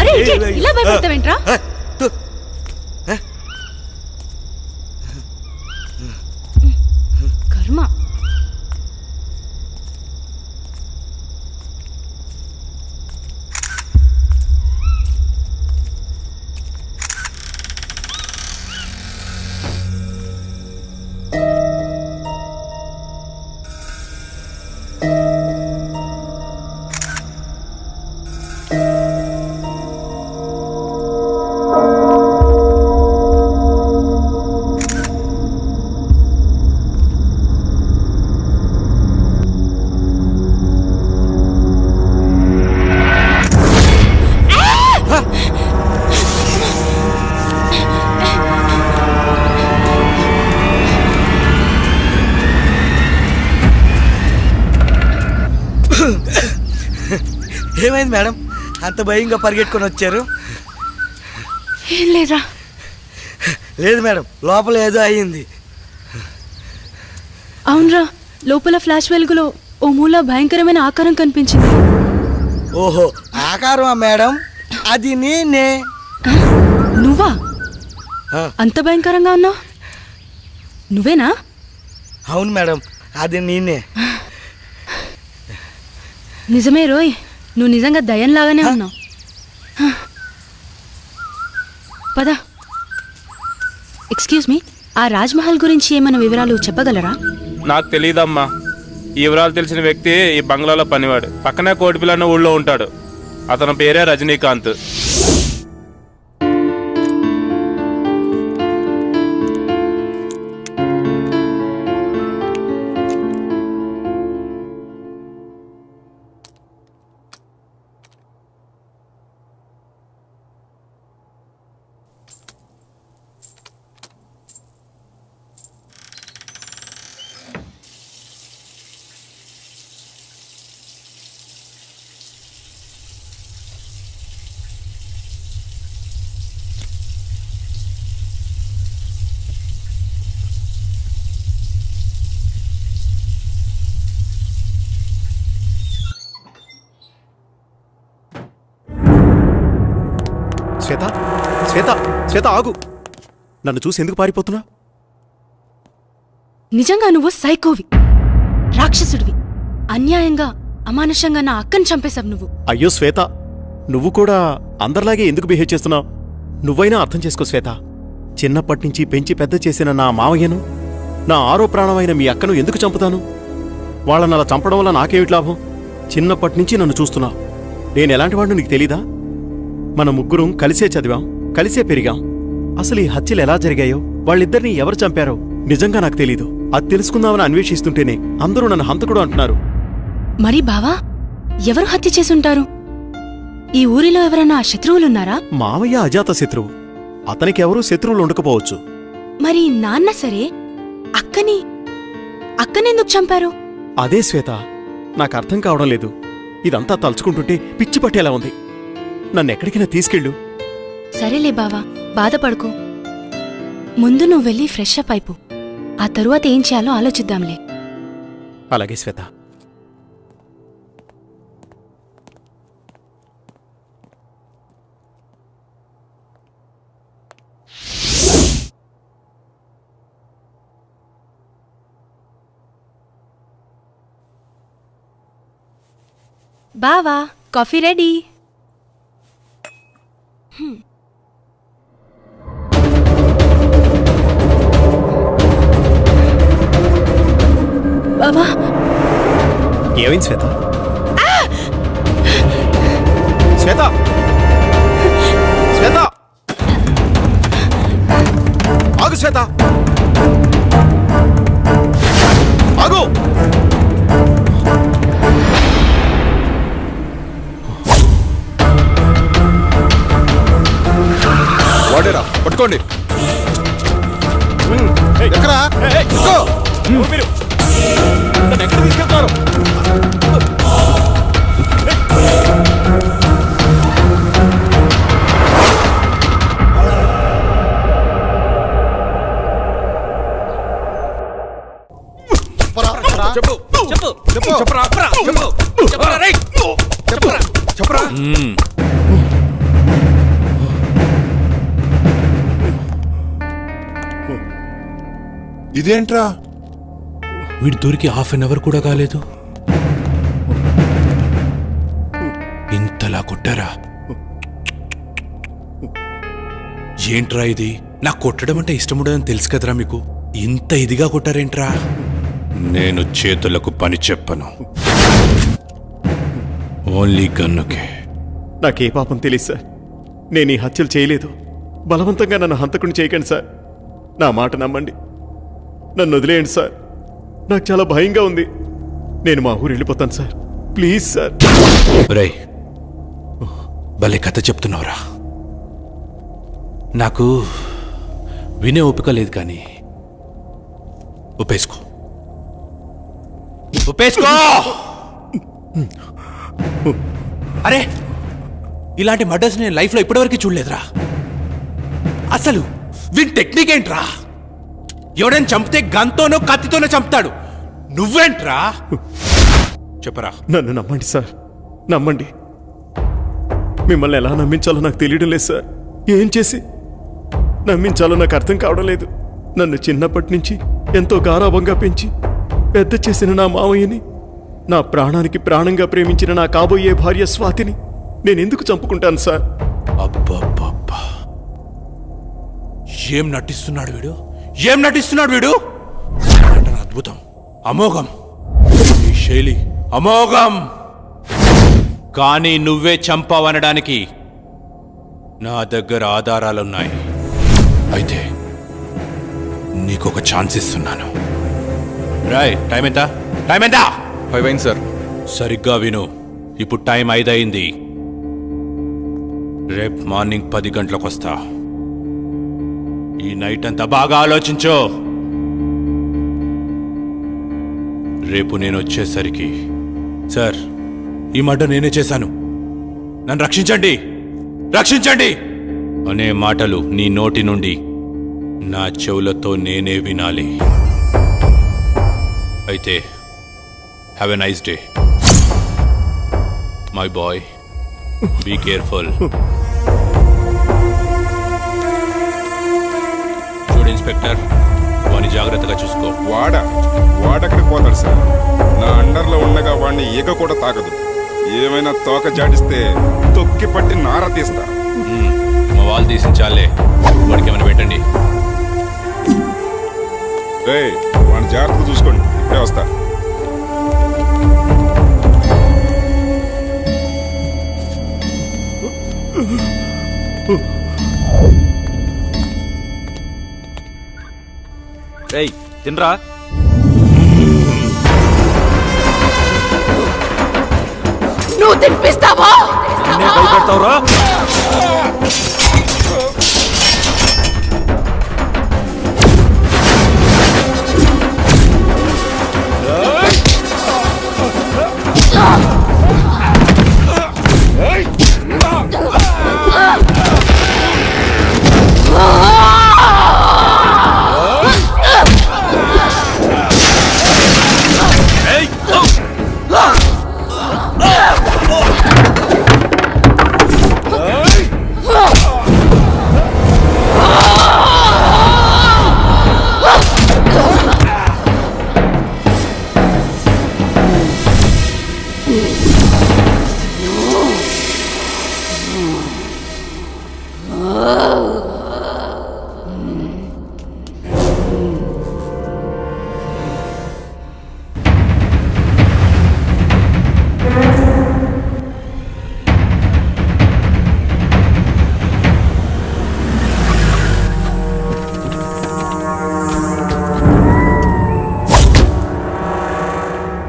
అరే ఇలా భయపడతావేంట్రా? కర్మ. ఏమైంది మేడం అంత భయంగా పరిగెట్టుకొని వచ్చారు? ఏం లేదా? లేదు మేడం, లోపల ఏదో అయ్యింది. అవునరా, లోపల ఫ్లాష్ వెలుగులో ఓ మూల భయంకరమైన ఆకారం కనిపించింది. ఓహో, ఆకారమా మేడం? అది నేనే. నువ్వా? అంత భయంకరంగా ఉన్నావు? నువ్వేనా? అవును మేడం, అది నేనే. నిజమే రోయ్, నువ్వు నిజంగా దయ్యంలాగానే ఉన్నావు. పద. ఎక్స్క్యూజ్ మీ, ఆ రాజ్మహల్ గురించి ఏమైనా వివరాలు చెప్పగలరా? నాకు తెలియదమ్మా. ఈ వివరాలు తెలిసిన వ్యక్తి ఈ బంగ్లాలో పనివాడు. పక్కనే కోటిపిల్ల అన్న ఊళ్ళో ఉంటాడు. అతని పేరే రజనీకాంత్. శ్వేత, శ్వేత, శ్వేత ఆగు. నన్ను చూసి ఎందుకు పారిపోతున్నా? నిజంగా నువ్వు సైకోవి, రాక్షసుడివి. అన్యాయంగా అమానుషంగా నా అక్కని చంపేశావు నువ్వు. అయ్యో శ్వేత, నువ్వు కూడా అందరిలాగే ఎందుకు బిహేవ్ చేస్తున్నావు? నువ్వైనా అర్థం చేసుకో శ్వేత. చిన్నప్పటి నుంచి పెంచి పెద్ద చేసిన నా మావయ్యను, నా ఆరో ప్రాణమైన మీ అక్కను ఎందుకు చంపుతాను? వాళ్ళని అలా చంపడం వల్ల నాకేమిటి లాభం? చిన్నప్పటి నుంచి నన్ను చూస్తున్నావు. నేను ఎలాంటి వాడిని నీకు తెలీదా? మన ముగ్గురం కలిసే చదివాం, కలిసే పెరిగాం. అసలు ఈ హత్యలు ఎలా జరిగాయో, వాళ్ళిద్దరినీ ఎవరు చంపారో నిజంగా నాకు తెలీదు. అది తెలుసుకుందామని అన్వేషిస్తుంటేనే అందరూ నన్ను హంతకుడు అంటున్నారు. మరి బావా, ఎవరు హత్య చేసుంటారు? ఈ ఊరిలో ఎవరన్నా శత్రువులున్నారా? మావయ్య అజాత శత్రువు. అతనికి ఎవరూ శత్రువులు ఉండకపోవచ్చు. మరి నాన్న సరే, అక్కనెందుకు చంపారు? అదే శ్వేత, నాకు అర్థం కావడం లేదు. ఇదంతా తలుచుకుంటుంటే పిచ్చి పట్టేలా ఉంది. నన్నెక్కడికైనా తీసుకెళ్ళు. సరేలే బావా, బాధపడుకో. ముందు నువ్వు వెళ్ళి ఫ్రెష్ అప్ అయిపో. ఆ తరువాత ఏం చేయాలో ఆలోచిద్దాంలే. అలాగే శ్వేత. బావా, కాఫీ రెడీ. బావా, ఏమైంది శ్వేత? శ్వేత, శ్వేత, ఆగు శ్వేత, ఆగు. వాడేరా, పట్టుకోండి. ఎక్కడా? నన్ను ఎక్కడ తీసుకెళ్తారు? చెప్పు చెప్పు చెప్పు చెప్పరా చెప్పు చెప్పరా రే చెప్పరా చెప్పరా. ఇదేంట్రా? వీడి దొరికి హాఫ్ అన్ అవర్ కూడా కాలేదు, ఇంతలా కొట్టారా? ఏంట్రా ఇది? నాకు కొట్టడం అంటే ఇష్టం ఉండదని తెలుసు కదరా మీకు, ఇంత ఇదిగా కొట్టారేంట్రా? నేను చేతులకు పని చెప్పను, ఓన్లీ గన్నుకే. నాకే పాపం తెలియదు సార్. నేను ఈ హత్యలు చేయలేదు. బలవంతంగా నన్ను హంతకుని చేయకండి సార్. నా మాట నమ్మండి. నన్ను వదిలేయండి సార్. నాకు చాలా భయంగా ఉంది. నేను మా ఊరు వెళ్ళిపోతాను సార్. Please sir. రై, భలే కథ చెప్తున్నావురా. నాకు వినే ఓపిక లేదు, కానీ ఒప్పేసుకో. అరే ఇలాంటి మర్డర్స్ నేను లైఫ్లో ఇప్పటివరకు చూడలేదురా. అసలు వీని టెక్నిక్ ఏంట్రా? ఎవడైనా చంపితే గన్తోనో కత్తితోనో చంపుతాడు, నువ్వేంట్రా? చెప్పరా. నన్ను నమ్మండి సార్, నమ్మండి. మిమ్మల్ని ఎలా నమ్మించాలో నాకు తెలియడం లేదు సార్. ఏం చేసి నమ్మించాలో నాకు అర్థం కావడం లేదు. నన్ను చిన్నప్పటి నుంచి ఎంతో గారాభంగా పెంచి పెద్ద చేసిన నా మావయ్యని, నా ప్రాణానికి ప్రాణంగా ప్రేమించిన నా కాబోయే భార్య స్వాతిని నేనెందుకు చంపుకుంటాను సార్? అబ్బబ్బబ్బా, ఏం నటిస్తున్నాడు వీడు, ఏం నటిస్తున్నాడు వీడు! నటన అద్భుతం, అమోఘం, ఈ శైలి అమోఘం. కానీ నువ్వే చంపావనడానికి నా దగ్గర ఆధారాలున్నాయి. అయితే నీకొక ఛాన్స్ ఇస్తున్నాను. రాయ్, టైం ఎంత? టైం ఎంత? 5 అయింది సార్. సరిగ్గా విను, ఇప్పుడు టైం 5 అయింది. రేపు మార్నింగ్ 10 గంటలకు వస్తా. ఈ నైట్ అంతా బాగా ఆలోచించు. రేపు నేను వచ్చేసరికి, సార్ ఈ మర్డర్ నేనే చేశాను, నన్ను రక్షించండి, రక్షించండి అనే మాటలు నీ నోటి నుండి నా చెవులతో నేనే వినాలి. అయితే have a nice day my boy, be careful. చూడు ఇన్స్పెక్టర్, వాడిని జాగ్రత్తగా చూసుకో. వాడెక్కడికి పోతాడు సార్? నా అండర్లో ఉండగా వాడిని ఈగ కూడా తాకదు. ఏమైనా తోక జాడిస్తే తొక్కి పట్టి నార తీస్తా. మా వాళ్ళు తీసించాలే, వాడికి ఏమైనా పెట్టండి. వాడిని జాగ్రత్తగా చూసుకోండి, ఇప్పుడే వస్తా. తినరా. నువ్వు తినిపిస్తావా? భయపెడతావురా?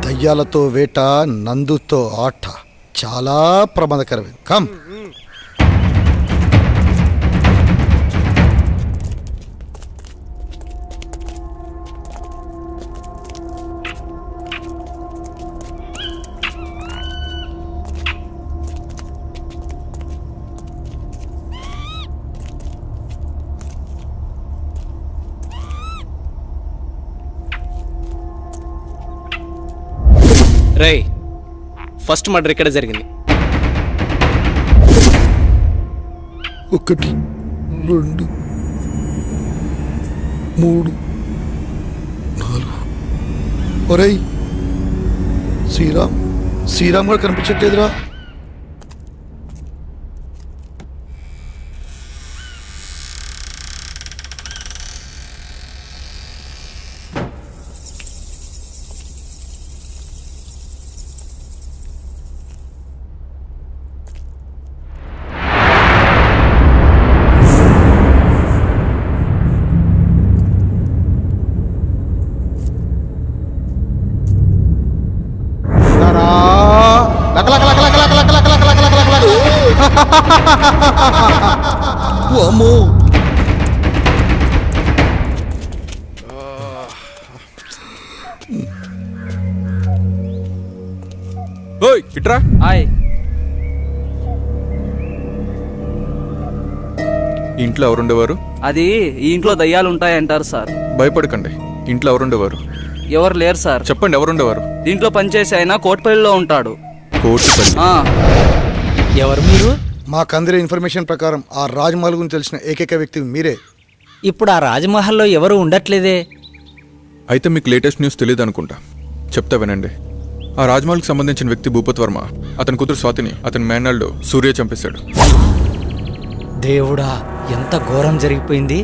దయ్యాలతో వేట, నందుతో ఆట చాలా ప్రమాదకరమే. కమ్. రేయ్, ఫస్ట్ మర్డర్ ఇక్కడ జరిగింది. 1 2 3 4. ఒరేయ్, శ్రీరామ్ కూడా కనిపించట్లేదురా. అమ్మో, ఓయ్ ఇట్రా. ఇంట్లో ఎవరుండేవారు? అది ఈ ఇంట్లో దయ్యాలు ఉంటాయంటారు సార్. భయపడకండి. ఇంట్లో ఎవరుండేవారు? ఎవరు లేరు సార్. చెప్పండి, ఎవరుండేవారు? దీంట్లో పనిచేసి ఆయన కోట్పల్లిలో ఉంటాడు. కోటిపల్లి. ఎవరు మీరు? మాకు అందిన ఇన్ఫర్మేషన్ ప్రకారం ఆ రాజ్మహల్ గురించి తెలిసిన ఏకైక వ్యక్తి మీరే. ఇప్పుడు ఆ రాజ్మహల్లో ఎవరు ఉండట్లేదే. అయితే మీకు లేటెస్ట్ న్యూస్ తెలియదు అనుకుంటా. చెప్తా వినండి. ఆ రాజ్మహల్కి సంబంధించిన వ్యక్తి భూపత్ వర్మ, అతని కూతురు స్వాతిని అతని మేనల్డ్ సూర్య చంపేశాడు. దేవుడా, ఎంత ఘోరం జరిగిపోయింది.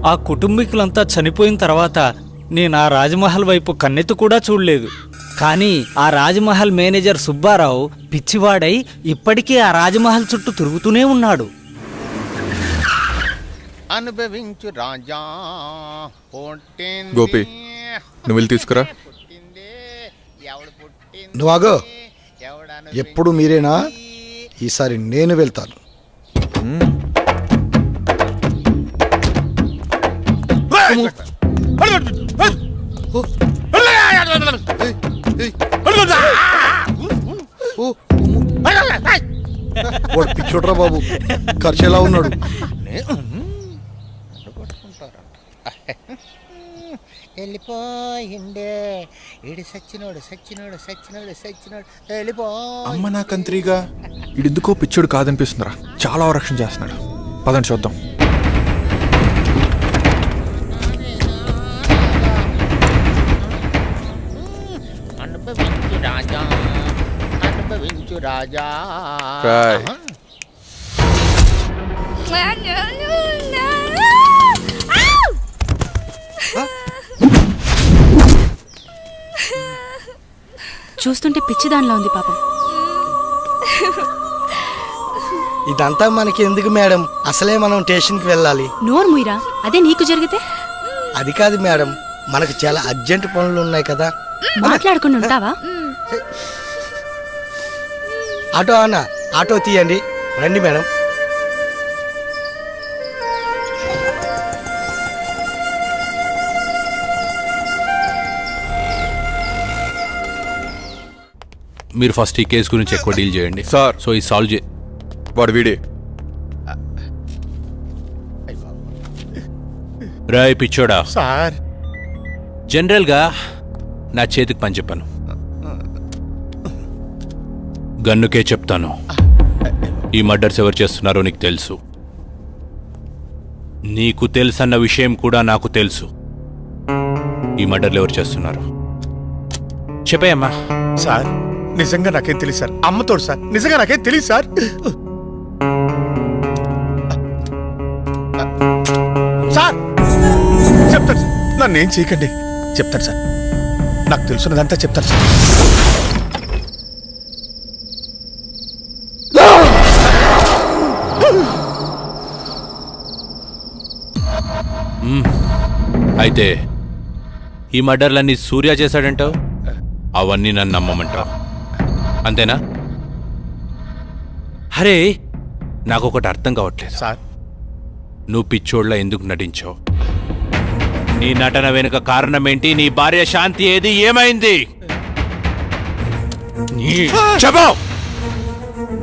ఆ కుటుంబీకులంతా చనిపోయిన తర్వాత నేను ఆ రాజ్మహల్ వైపు కన్నెత్తు కూడా చూడలేదు. కానీ ఆ రాజ్మహల్ మేనేజర్ సుబ్బారావు పిచ్చివాడై ఇప్పటికీ ఆ రాజ్మహల్ చుట్టూ తిరుగుతూనే ఉన్నాడు. అనుభవించు రాజా. గోపి, నువ్వు వెళ్ళి తీసుకురా. నువ్వాగో. ఎప్పుడు మీరేనా? ఈసారి నేను వెళ్తాను. వాడు పిచ్చోడ్రా బాబు, ఖర్చు ఎలా ఉన్నాడు? వెళ్ళిపోయిండే ఇడి సచ్చినోడు సచ్చినోడు సచ్చినోడు సచ్చినోడు వెళ్ళిపో. అమ్మ నా కంత్రిగా, ఇడెందుకో పిచ్చోడు కాదనిపిస్తుందిరా. చాలా రక్షణ చేస్తున్నాడు. పదండి చూద్దాం. అనుభవించు రాజా, అనుభవించు రాజా. చూస్తుంటే పిచ్చిదానిలా ఉంది పాపం. ఇదంతా మనకి ఎందుకు మేడం? అసలే మనం స్టేషన్కి వెళ్ళాలి. నోరు ముయిరా, అదే నీకు జరిగితే? అది కాదు మేడం, మనకు చాలా అర్జెంట్ పనులు ఉన్నాయి కదా. మాట్లాడుకుని ఉంటావా? ఆటో అన్న, ఆటో తీయండి. రండి మేడం. మీరు ఫస్ట్ ఈ కేసు గురించి ఎక్కువ డీల్ చేయండి సార్. సో ఈ సాల్వ్ చే. వాడు వీడే. రాయ్ పిచ్చోడా సార్, జనరల్గా నా చేతికి పని చెప్పాను, గన్నుకే చెప్తాను. ఈ మర్డర్స్ ఎవరు చేస్తున్నారో నీకు తెలుసు, నీకు తెలుసన్న విషయం కూడా నాకు తెలుసు. ఈ మర్డర్లు ఎవరు చేస్తున్నారు చెప్పేయమ్మా. సార్ నిజంగా నాకేం తెలియదు సార్. అమ్మతోడు సార్, నిజంగా నాకేం తెలియదు సార్. సార్ చెప్తాను సార్, నన్ను ఏం చేయకండి. చెప్తాను సార్, నాకు తెలుసున్నదంతా చెప్తాను సార్. అయితే ఈ మర్డర్లన్నీ సూర్య చేశాడంటావు, అవన్నీ నన్ను నమ్మమంటావు అంతేనా? అరే నాకొకటి అర్థం కావట్లేదు సార్. నువ్వు పిచ్చోళ్ళ ఎందుకు నటించావు? నీ నటన వెనుక కారణం ఏంటి? నీ భార్య శాంతి ఏది, ఏమైంది? చెప్పు.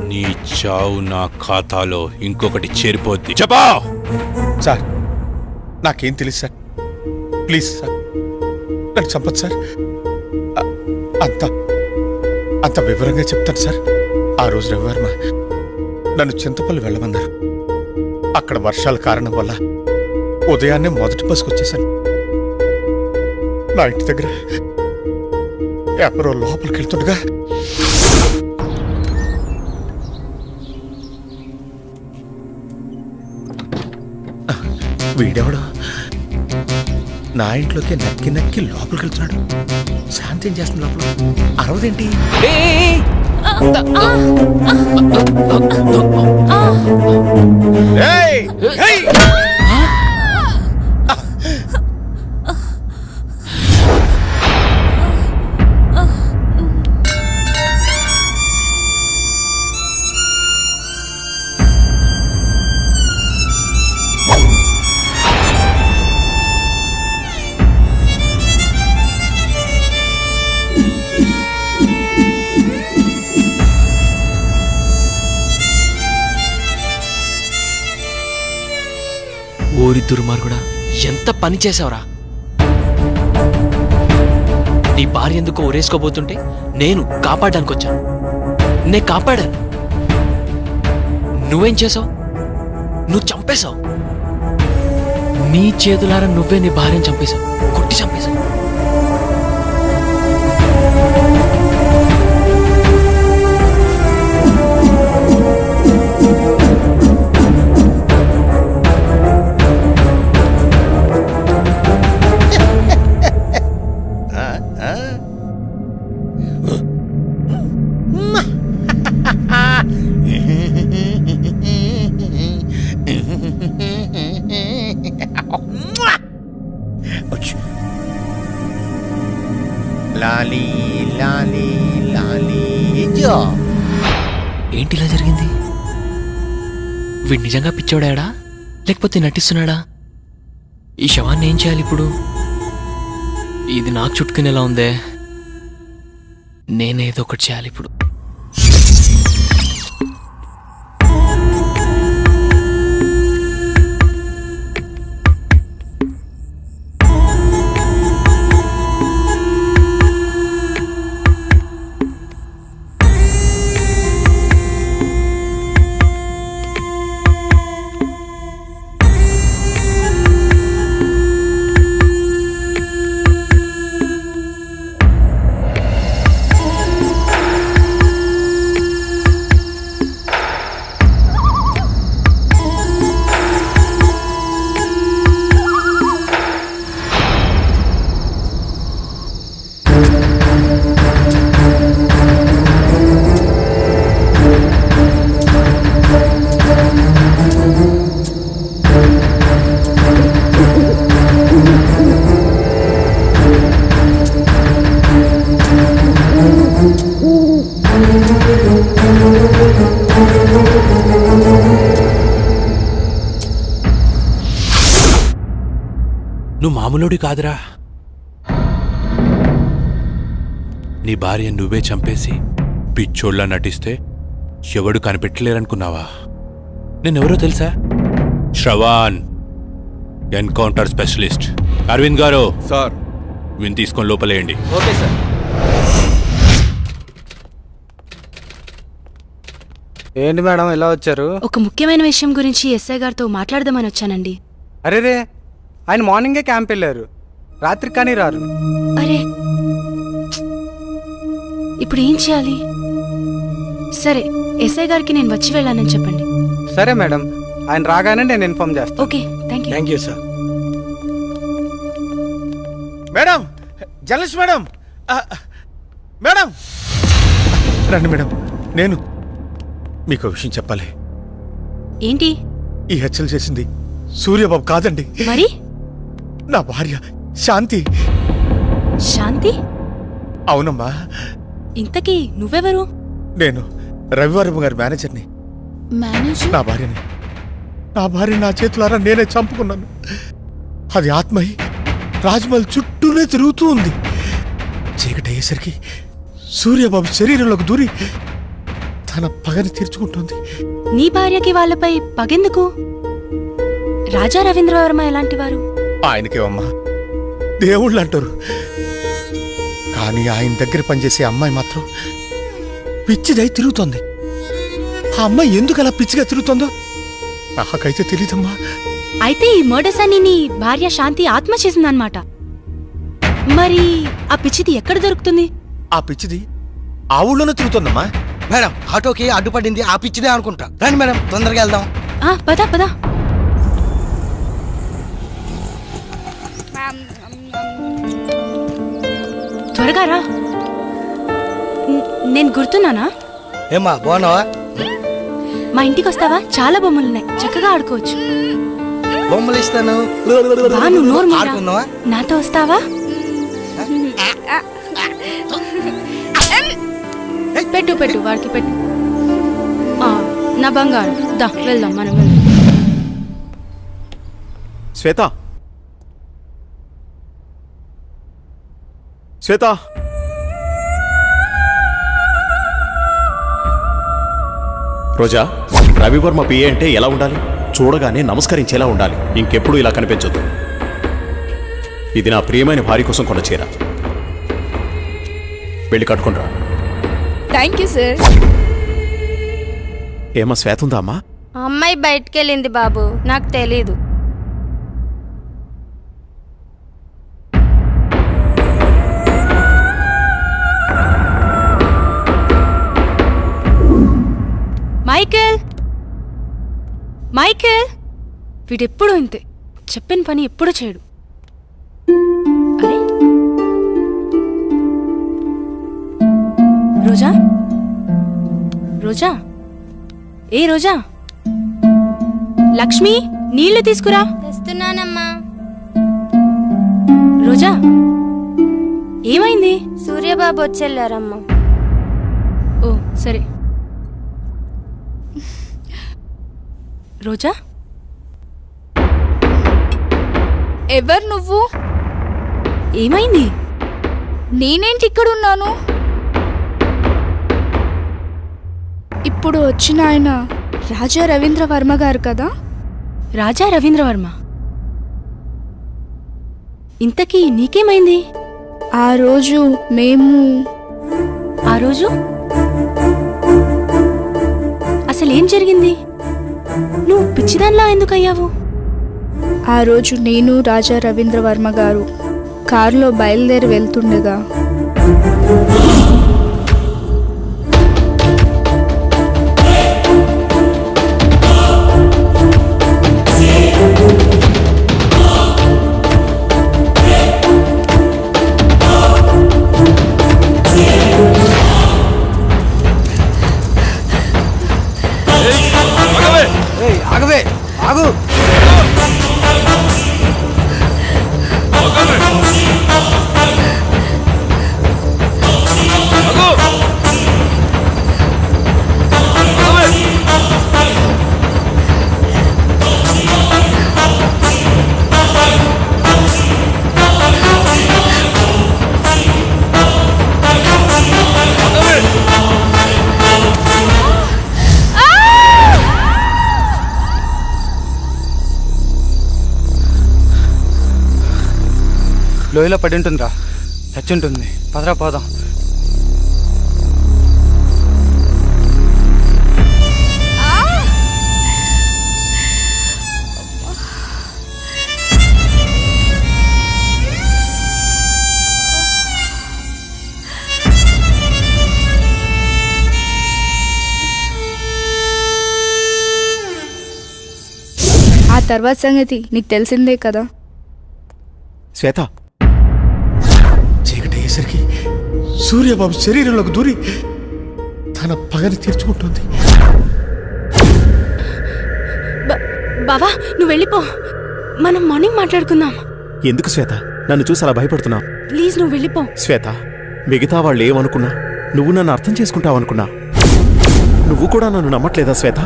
నీ చావు నా ఖాతాలో ఇంకొకటి చేరిపోద్ది. చెప్పు. సార్ నాకేం తెలియదు సార్. ప్లీజ్ సార్, నన్ను చంపదు సార్. అంత అంత వివరంగా చెప్తాను సార్. ఆ రోజు రవివర్మ నన్ను చింతపల్లి వెళ్ళమన్నారు. అక్కడ వర్షాల కారణం వల్ల ఉదయాన్నే మొదటి బస్సుకు వచ్చేసాను. నా ఇంటి దగ్గర ఎవరో లోపలికి వెళ్తుండగా వీడెవడో నా ఇంట్లోకి నక్కి నక్కి లోపలికి వెళ్తున్నాడు. శాంతి ఏం చేస్తుంది లోపల? అరవదేంటి? ఓరి దుర్మార్గుడా, ఎంత పని చేసావురా! నీ భార్య ఎందుకో ఊరేసుకోబోతుంటే నేను కాపాడడానికి వచ్చాను. నేను కాపాడాను. నువ్వేం చేసావు? నువ్వు చంపేశావు. నీ చేతులారా నువ్వే నీ భార్యను చంపేశావు, కొట్టి చంపేశావు. లాలీ లాలీ లాలీ జో. ఏంటి ఇలా జరిగింది? వీడు నిజంగా పిచ్చోడాడా లేకపోతే నటిస్తున్నాడా? ఈ శవాన్ని ఏం చేయాలి ఇప్పుడు? ఇది నాకు చుట్టుకునేలా ఉందే. నేనేదో ఒకటి చేయాలి ఇప్పుడు. నువ్వు మామూలుడి కాదురా. నీ భార్య నువ్వే చంపేసి పిచ్చోళ్ళ నటిస్తే ఎవడు కనిపెట్టలేరనుకున్నావా? నేనెవరో తెలుసా? Shravan, encounter specialist. అరవింద్ గారు సార్, విని తీసుకొని లోపలేయండి. Okay sir. ఏంటి మేడం ఎలా వచ్చారు? ఒక ముఖ్యమైన విషయం గురించి ఎస్ఐ గారితో మాట్లాడదామని వచ్చానండి. అరేరే, ఆయన మార్నింగే క్యాంప్ వెళ్ళారు, రాత్రి కానీ రారు. అరే, ఇప్పుడు ఏం చేయాలి? సరే, ఎస్ఐ గారికి నేను వచ్చి వెళ్ళానని చెప్పండి. సరే మేడం, ఆయన రాగానే నేను ఇన్ఫార్మ్ చేస్తాను. Okay, thank you. Thank you sir. Madam, journalist madam, madam రండి మేడం. నేను మీకు విషయం చెప్పాలి. ఏంటి? ఈ హత్యలు చేసింది సూర్యబాబు కాదండి, మరి నా భార్య శాంతి. శాంతి? అవునమ్మా. ఇంతకీ నువ్వెవరు? నేను రవివారం గారి మేనేజర్ని. మేనేజర్? నా భార్య నా చేతులారా నేనే చంపుకున్నాను. అది ఆత్మయి రాజ్మహల్ చుట్టూనే తిరుగుతూ ఉంది. చీకటి అయ్యేసరికి సూర్యబాబు శరీరంలోకి దూరి తన పగని తీర్చుకుంటుంది. నీ భార్యకి వాళ్ళపై పగెందుకు? రాజా రవీంద్రవర్మ ఎలాంటి వారు? ఆయనకేమమ్మా దేవుళ్ళు అంటారు, కానీ ఆయన దగ్గర పనిచేసే అమ్మాయి మాత్రం పిచ్చిదై తిరుగుతోంది. ఆ అమ్మాయి ఎందుకు అలా పిచ్చిగా తిరుగుతుందో నాకైతే తెలీదమ్మా. అయితే ఈ మర్డర్స్ అని నీ భార్య శాంతి ఆత్మ చేసిందన్నమాట. మరి ఆ పిచ్చిది ఎక్కడ దొరుకుతుంది? ఆ పిచ్చిది ఆ ఊళ్ళోనే తిరుగుతుందమ్మా. మేడం, ఆటోకి అడ్డుపడింది ఆ పిచ్చిదే అనుకుంటా. రండి మేడం, తొందరగా వెళ్దాం. పద పద. త్వరగా రా. నేను గుర్తున్నానా? ఏమ్మా, బాగున్నావా? మా ఇంటికి వస్తావా? చాలా బొమ్మలున్నాయి, చక్కగా ఆడుకోవచ్చు. బొమ్మలు ఇస్తాను. బాను, నోరు మూయరా. ఆడుకుందావా? నాతో వస్తావా? పెట్టు పెట్టు, వాడికి పెట్టు. నా బంగారు, దా వెళ్దాం, మనం వెళ్దాం. శ్వేత, శ్వేత, రోజా, రవివర్మ పిఏ అంటే ఎలా ఉండాలి? చూడగానే నమస్కరించేలా ఉండాలి. ఇంకెప్పుడు ఇలా కనిపించొద్దు. ఇది నా ప్రియమైన భార్య కోసం కొన్న చీర. వెళ్ళి కట్టుకుంటా. Thank you sir. ఏమా శ్వేత ఉందా అమ్మా? అమ్మాయి బయటికెళ్ళింది బాబు, నాకు తెలీదు. మైకేల్, మైకేల్, వీడెప్పుడు ఇంతే, చెప్పిన పని ఎప్పుడు చేయడు. అరే రోజా, రోజా, ఏ రోజా, లక్ష్మి నీళ్లు తీసుకురా. తెస్తున్నానమ్మా. రోజా, ఏమైంది? సూర్యబాబు వచ్చెళ్ళారమ్మా. ఓ సరే. రోజా, ఎవరు నువ్వు? ఏమైంది? నేనేంటి ఇక్కడున్నాను? ఇప్పుడు వచ్చిన ఆయన రాజా రవీంద్ర వర్మ గారు కదా? రాజా రవీంద్ర వర్మ. ఇంతకీ నీకేమైంది? ఆ రోజు ఆ రోజు అసలేం జరిగింది? నువ్వు పిచ్చిదాన్లా ఎందుకయ్యావు? ఆ రోజు నేను రాజా రవీంద్ర వర్మ గారు కారులో బయలుదేరి వెళ్తుండగా ఆగవే, ఆగు. లోయలో పడి ఉంటుందిరా, చచ్చి ఉంటుంది. పదరా పోదాం. ఆ తర్వాత సంగతి నీకు తెలిసిందే కదా. శ్వేత, చీకటి అయ్యేసరికి సూర్యబాబు శరీరంలోకి దూరి తన పగని తీర్చుకుంటుంది. బావా నువ్వు వెళ్ళిపో, మనం మార్నింగ్ మాట్లాడుకుందాం. ఎందుకు శ్వేత నన్ను చూసి అలా భయపడుతున్నావు? ప్లీజ్ నువ్వు వెళ్ళిపో. శ్వేత, మిగతా వాళ్ళు ఏమనుకున్నా నువ్వు నన్ను అర్థం చేసుకుంటావనుకున్నా. నువ్వు కూడా నన్ను నమ్మట్లేదా శ్వేత?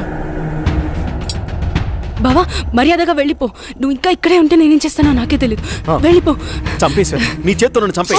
బావా మర్యాదగా వెళ్ళిపో. నువ్వు ఇంకా ఇక్కడే ఉంటే నేనేం చేస్తానో నాకే తెలియదు. వెళ్ళిపో. చంపే శ్వేత, నీ చేత్తో నన్ను చంపే.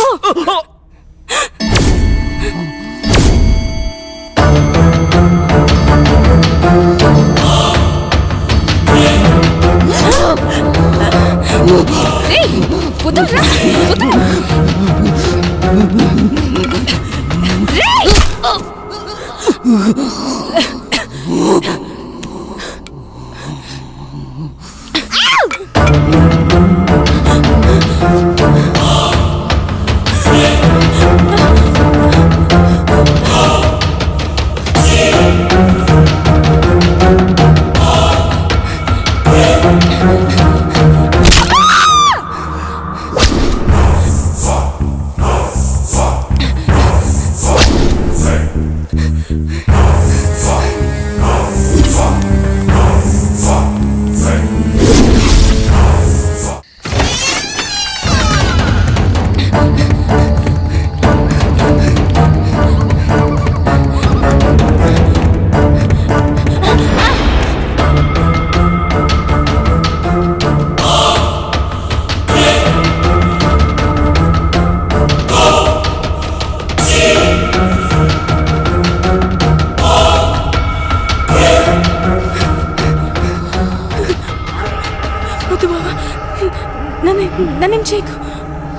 నన్నేం చేయకు.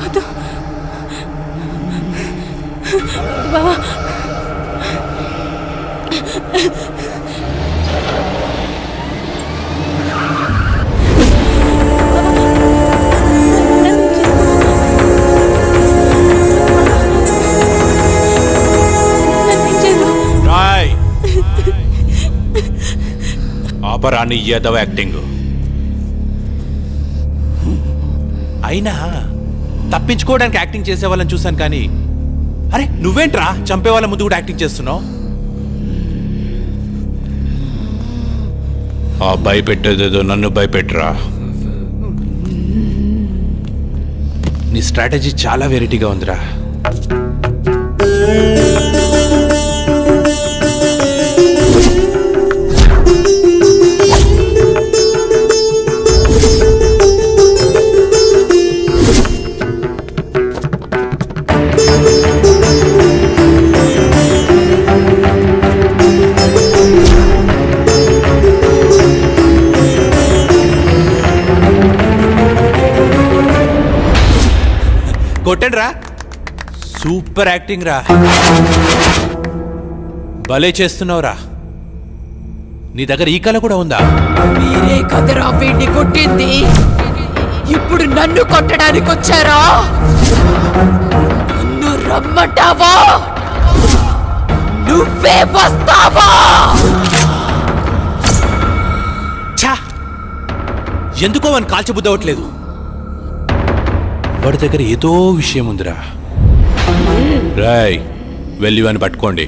వద్దు బావా. రాయ్ ఆపరాని యాదవ్ యాక్టింగ్. అయినా తప్పించుకోవడానికి యాక్టింగ్ చేసే వాళ్ళని చూశాను కానీ, అరే నువ్వేంట్రా చంపే వాళ్ళ ముందు కూడా యాక్టింగ్ చేస్తున్నావు? ఆ భయపెట్టేదేదో నన్ను భయపెట్టరా. నీ స్ట్రాటజీ చాలా వెరైటీగా ఉందిరా. కొట్టండి రా, సూపర్ యాక్టింగ్ రా, భలే చేస్తున్నావురా. నీ దగ్గర ఈ కళ కూడా ఉందా? మీరే కదరా వీడిని కొట్టింది, ఇప్పుడు నన్ను కొట్టడానికి వచ్చారా? నన్ను రమ్మంటావా? నువ్వే వస్తావా? ఛా, ఎందుకో వాని కాల్చబుద్దవట్లేదు. వాడి దగ్గర ఏదో విషయం ఉందిరా. రాయ్ వెళ్ళి వాని పట్టుకోండి.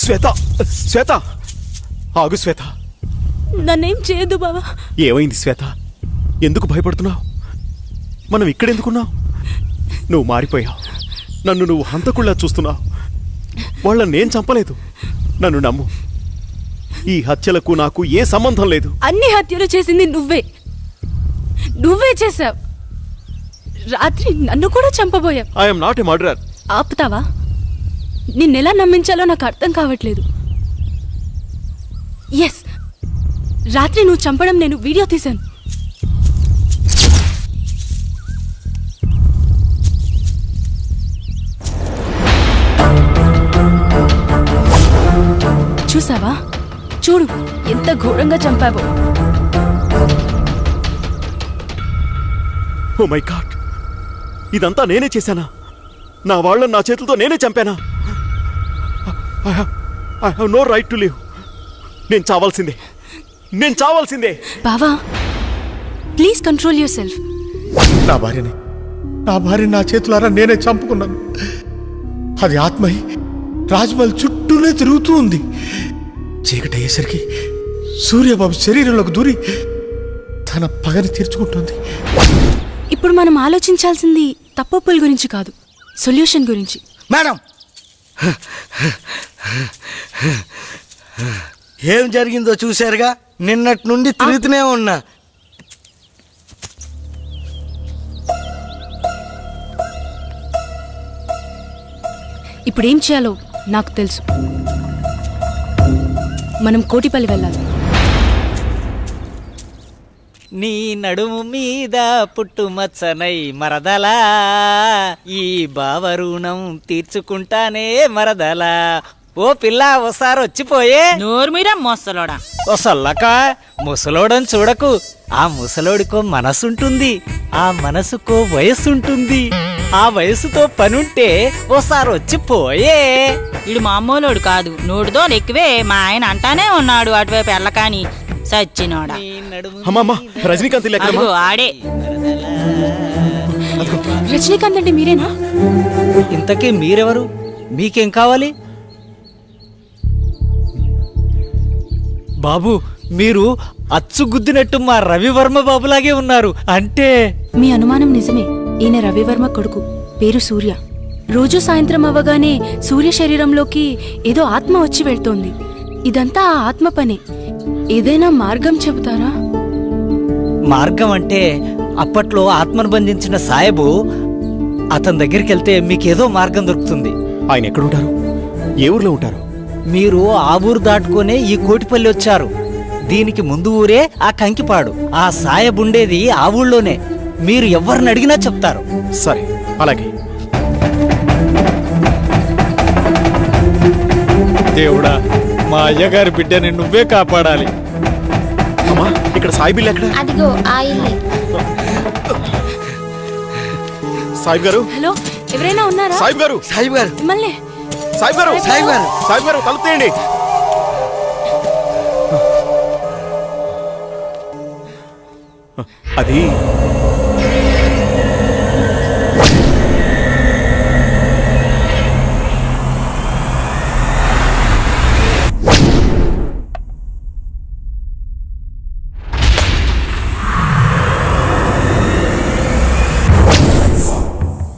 శ్వేత, శ్వేత ఆగు శ్వేత. నన్నేం చేయదు బావా. ఏమైంది శ్వేత? ఎందుకు భయపడుతున్నావు? మనం ఇక్కడెందుకున్నావు? నువ్వు మారిపోయావు. నన్ను నువ్వు హంతకుళ్ళా చూస్తున్నావు. వాళ్ళని నేను చంపలేదు. నన్ను నమ్ము. ఈ హత్యలకు నాకు ఏ సంబంధం లేదు. అన్ని హత్యలు చేసింది నువ్వే. నువ్వే చేశావు. రాత్రి నన్ను కూడా చంపబోయావు. I'm not a murderer. ఆపుతావా? నిన్నెలా నమ్మించాలో నాకు అర్థం కావట్లేదు. ఎస్, రాత్రి నువ్వు చంపడం నేను వీడియో తీశాను. చూసావా? చూడు ఎంత ఘోరంగా చంపావో. ఓ మై గాడ్, ఇదంతా నేనే చేశానా? నా వాళ్ళని నా చేతులతో నేనే చంపానా? I have no right to live. నేను చావాల్సిందే. బావా, ప్లీజ్ కంట్రోల్ యువర్ సెల్ఫ్. నా భార్యని నా చేతులారా నేనే చంపుకున్నాను. అది ఆత్మయి రాజ్మహల్ చుట్టూనే తిరుగుతూ ఉంది. చీకటి అయ్యేసరికి సూర్యబాబు శరీరంలోకి దూరి తన పగని తీర్చుకుంటుంది. ఇప్పుడు మనం ఆలోచించాల్సింది తప్పొప్పుల గురించి కాదు, సొల్యూషన్ గురించి. మేడం, ఏం జరిగిందో చూశారుగా. నిన్నటి నుండి తిరుగుతూనే ఉన్నా. ఇప్పుడు ఏం చేయాలో నాకు తెలుసు. మనం కోటిపల్లి వెళ్ళాలి. నీ నడుము మీద పుట్టుమచ్చనై మరదలా, ఈ బావరుణం తీర్చుకుంటానే మరదలా. ఓ పిల్ల ఒకసారి వచ్చిపోయే. నోరు మీరా మోసలోడా. ఓ సల్లక, ముసలోడని చూడకు. ఆ ముసలోడికో మనసుంటుంది, ఆ మనసుకో వయసుంటుంది. ఆ వయసుతో పనుంటే ఓసారి వచ్చిపోయే. ఇడు మామూలోడు కాదు, నోటితో ఎక్కువే. మా ఆయన అంటానే ఉన్నాడు అటువైపు ఎల్లకాని సచ్చినోడా. అమ్మమ్మ, రజనీకాంత్ అదిగో ఆడే. రజనీకాంత్ అంటే మీరేనా? ఇంతకీ మీరెవరు? మీకేం కావాలి? బాబు, మీరు అచ్చుగుద్దినట్టు మా రవివర్మ బాబులాగే ఉన్నారు. అంటే మీ అనుమానం నిజమే. ఈయన రవివర్మ కొడుకు, పేరు సూర్య. రోజు సాయంత్రం అవ్వగానే సూర్య శరీరంలోకి ఏదో ఆత్మ వచ్చి వెళ్తోంది. ఇదంతా ఆ ఆత్మ పనే. ఏదైనా మార్గం చెబుతారా? మార్గం అంటే అప్పట్లో ఆత్మను బంధించిన సాయబు, అతని దగ్గరికి వెళ్తే మీకేదో మార్గం దొరుకుతుంది. ఆయన ఎక్కడుంటారు? ఏ ఊర్లో ఉంటారు? మీరు ఆ ఊరు దాటుకునే ఈ కోటిపల్లి వచ్చారు. దీనికి ముందు ఊరే ఆ కంకిపాడు. ఆ సాయబుండేది ఆ ఊళ్ళోనే. మీరు ఎవరిని అడిగినా చెప్తారు. సరే, అలాగే. దేవుడా, మా అయ్యగారి బిడ్డని నువ్వే కాపాడాలి. అమ్మా, ఇక్కడ సాయి బిల్ ఎక్కడ? అదిగో ఆ ఇల్లే. సాయిబ్ గారు. హలో, ఎవరైనా ఉన్నారా? సాయిబ్ గారు. మిమ్మల్ని. సాయిబ్ గారు, తలుపు తీయండి. అది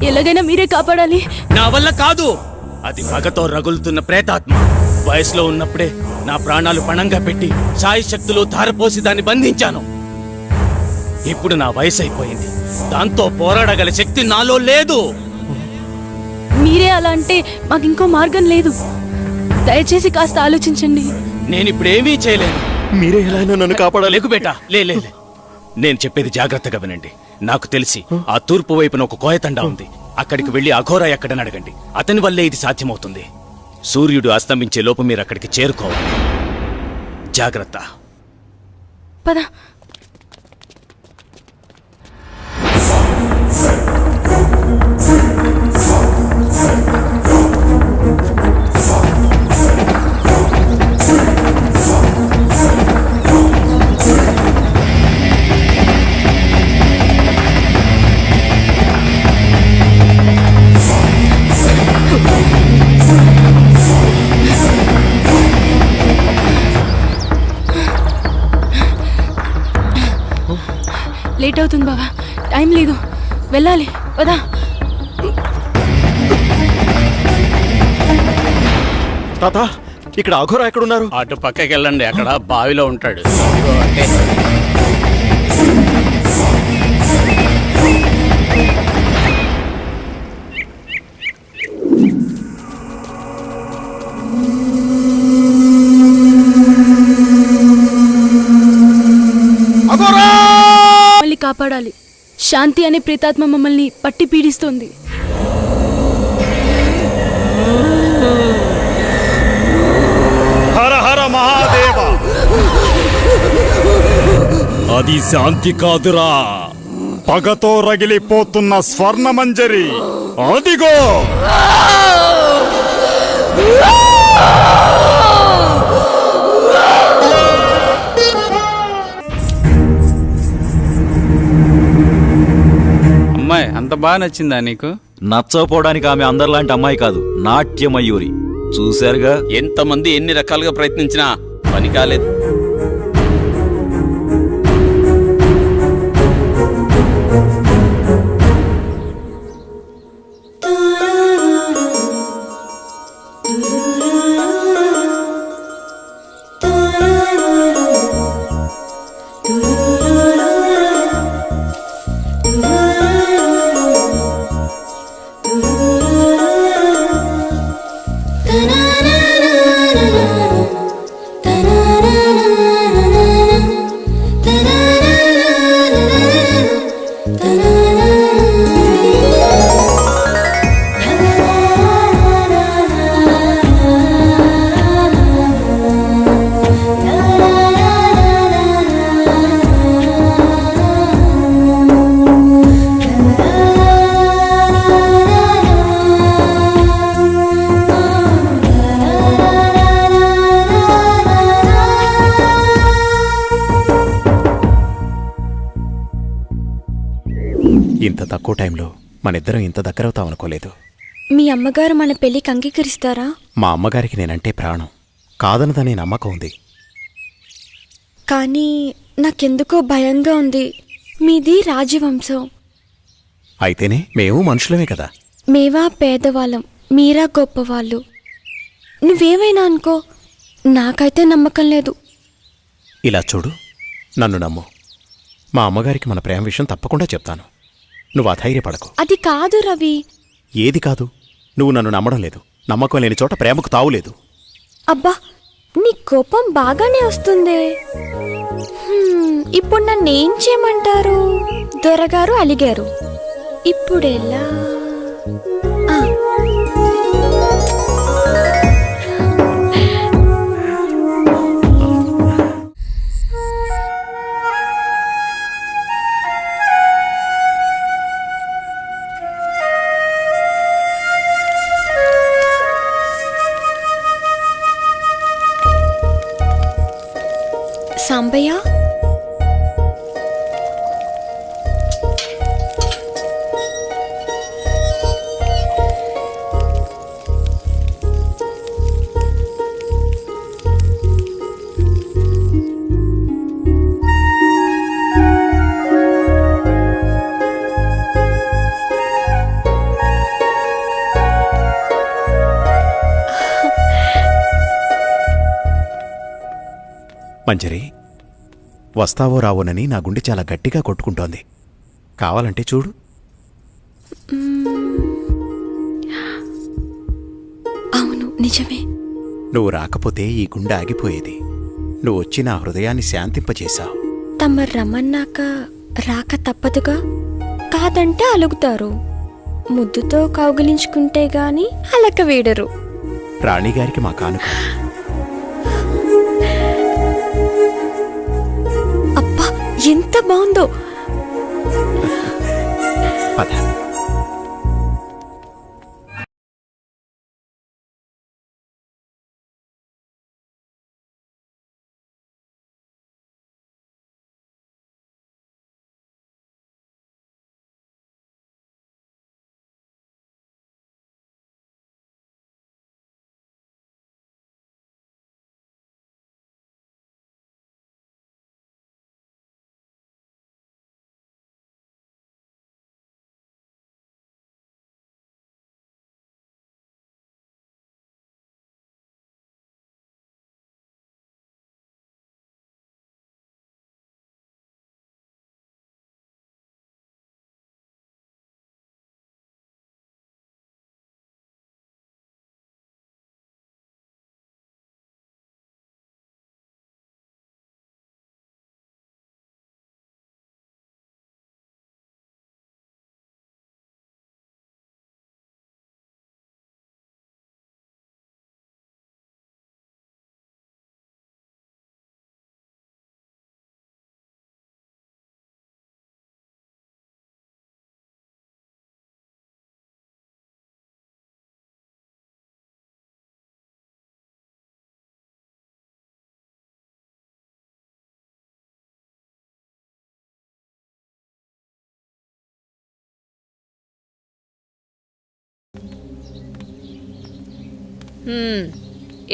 ఎలాగైనా మీరే కాపాడాలి. నా వల్ల కాదు. అది పగతో రగులుతున్న ప్రేతాత్మ. వయసులో ఉన్నప్పుడే నా ప్రాణాలు పణంగా పెట్టి సాయి శక్తులు ధారపోసి దాన్ని బంధించాను. ఇప్పుడు నా వయసు అయిపోయింది. దాంతో పోరాడగల శక్తి నాలో లేదు. మీరే అలా అంటే మాకు ఇంకో మార్గం లేదు. దయచేసి కాస్త ఆలోచించండి. నేనిప్పుడేమీ చేయలేను. మీరే ఎలా అయినా నన్ను కాపాడాలి. లేకు బేటా, లే. నేను చెప్పేది జాగ్రత్తగా వినండి. నాకు తెలిసి ఆ తూర్పు వైపున ఒక కోయతండా ఉంది. అక్కడికి వెళ్లి అఘోరా ఎక్కడని అడగండి. అతని వల్లే ఇది సాధ్యమవుతుంది. సూర్యుడు అస్తమించే లోపు మీరు అక్కడికి చేరుకోవాలి. జాగ్రత్త. పద. లేట్ అవుతుంది బాబా, టైం లేదు, వెళ్ళాలి. పదా. తాత, ఇక్కడ అఘోరా ఎక్కడున్నారు? అటు పక్కకి వెళ్ళండి, అక్కడ బావిలో ఉంటాడు. శాంతి అనే ప్రేతాత్మ మమ్మల్ని పట్టి పీడిస్తోంది. హర హర మహాదేవ! అది శాంతి కాదురా, పగతో రగిలిపోతున్న స్వర్ణమంజరి. అదిగో! అమ్మాయి అంత బాగా నచ్చిందా నీకు? నచ్చకపోవడానికి ఆమె అందరిలాంటి అమ్మాయి కాదు, నాట్యమయూరి. చూశారుగా, ఎంతమంది ఎన్ని రకాలుగా ప్రయత్నించినా పని కాలేదు. ఇంత తక్కువ టైంలో మనిద్దరం ఇంత దగ్గరవుతాం అనుకోలేదు. మీ అమ్మగారు మన పెళ్లికి అంగీకరిస్తారా? మా అమ్మగారికి నేనంటే ప్రాణం, కాదనదనే నమ్మకం ఉంది. కానీ నాకెందుకో భయంగా ఉంది. మీది రాజవంశం. అయితేనే మేము మనుషులమే కదా. మేవా పేదవాళ్ళం, మీరా గొప్పవాళ్ళు. నువ్వేమైనా అనుకో, నాకైతే నమ్మకం లేదు. ఇలా చూడు, నన్ను నమ్ము. మా అమ్మగారికి మన ప్రేమ విషయం తప్పకుండా చెప్తాను. నువ్వు అధైర్యపడకు. అది కాదు రవి. ఏది కాదు? నువ్వు నన్ను నమ్మడం లేదు. నమ్మకం లేని చోట ప్రేమకు తావులేదు. అబ్బా, నీ కోపం బాగానే వస్తుందే. ఇప్పుడు నన్ను ఏం చేయమంటారు? దొరగారు అలిగారు, ఇప్పుడెలా? సాంబయ్య, మంజరి, వస్తావో రావోనని నా గుండె చాలా గట్టిగా కొట్టుకుంటోంది. కావాలంటే చూడు. అవును, నిజమే. నువ్వు రాకపోతే ఈ గుండె ఆగిపోయేది. నువ్వు వచ్చి నా హృదయాన్ని శాంతింపజేశావు. తమరు రమ్మన్నాక రాక తప్పదుగా. కాదంటే అలుగుతారు. ముద్దుతో కౌగిలించుకుంటే గాని అలక వేడరు. రాణిగారికి మా కానుక. అబ్బా, ఎంత బాగుందో. పద.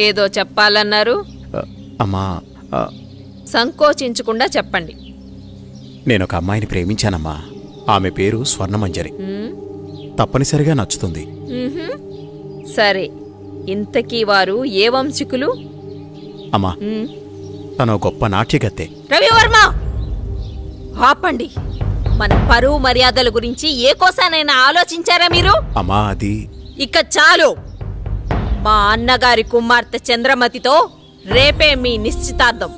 ఏదో చెప్పాలన్నారు, అమ్మా సంకోచించకుండా చెప్పండి. నేనొక అమ్మాయిని ప్రేమించానమ్మా. ఆమె పేరు స్వర్ణమంజరి. తప్పనిసరిగా నచ్చుతుంది. సరే, ఇంతకీ వారు ఏ వంశికులు? అమ్మా తను గొప్ప నాట్యగత్తె. రవివర్మ, ఆపండి. మన పరువు మర్యాదల గురించి ఏ కోసానైనా ఆలోచించారా మీరు? అమ్మా అది ఇక చాలు. మా అన్నగారి కుమార్తె చంద్రమతితో రేపే మీ నిశ్చితార్థం.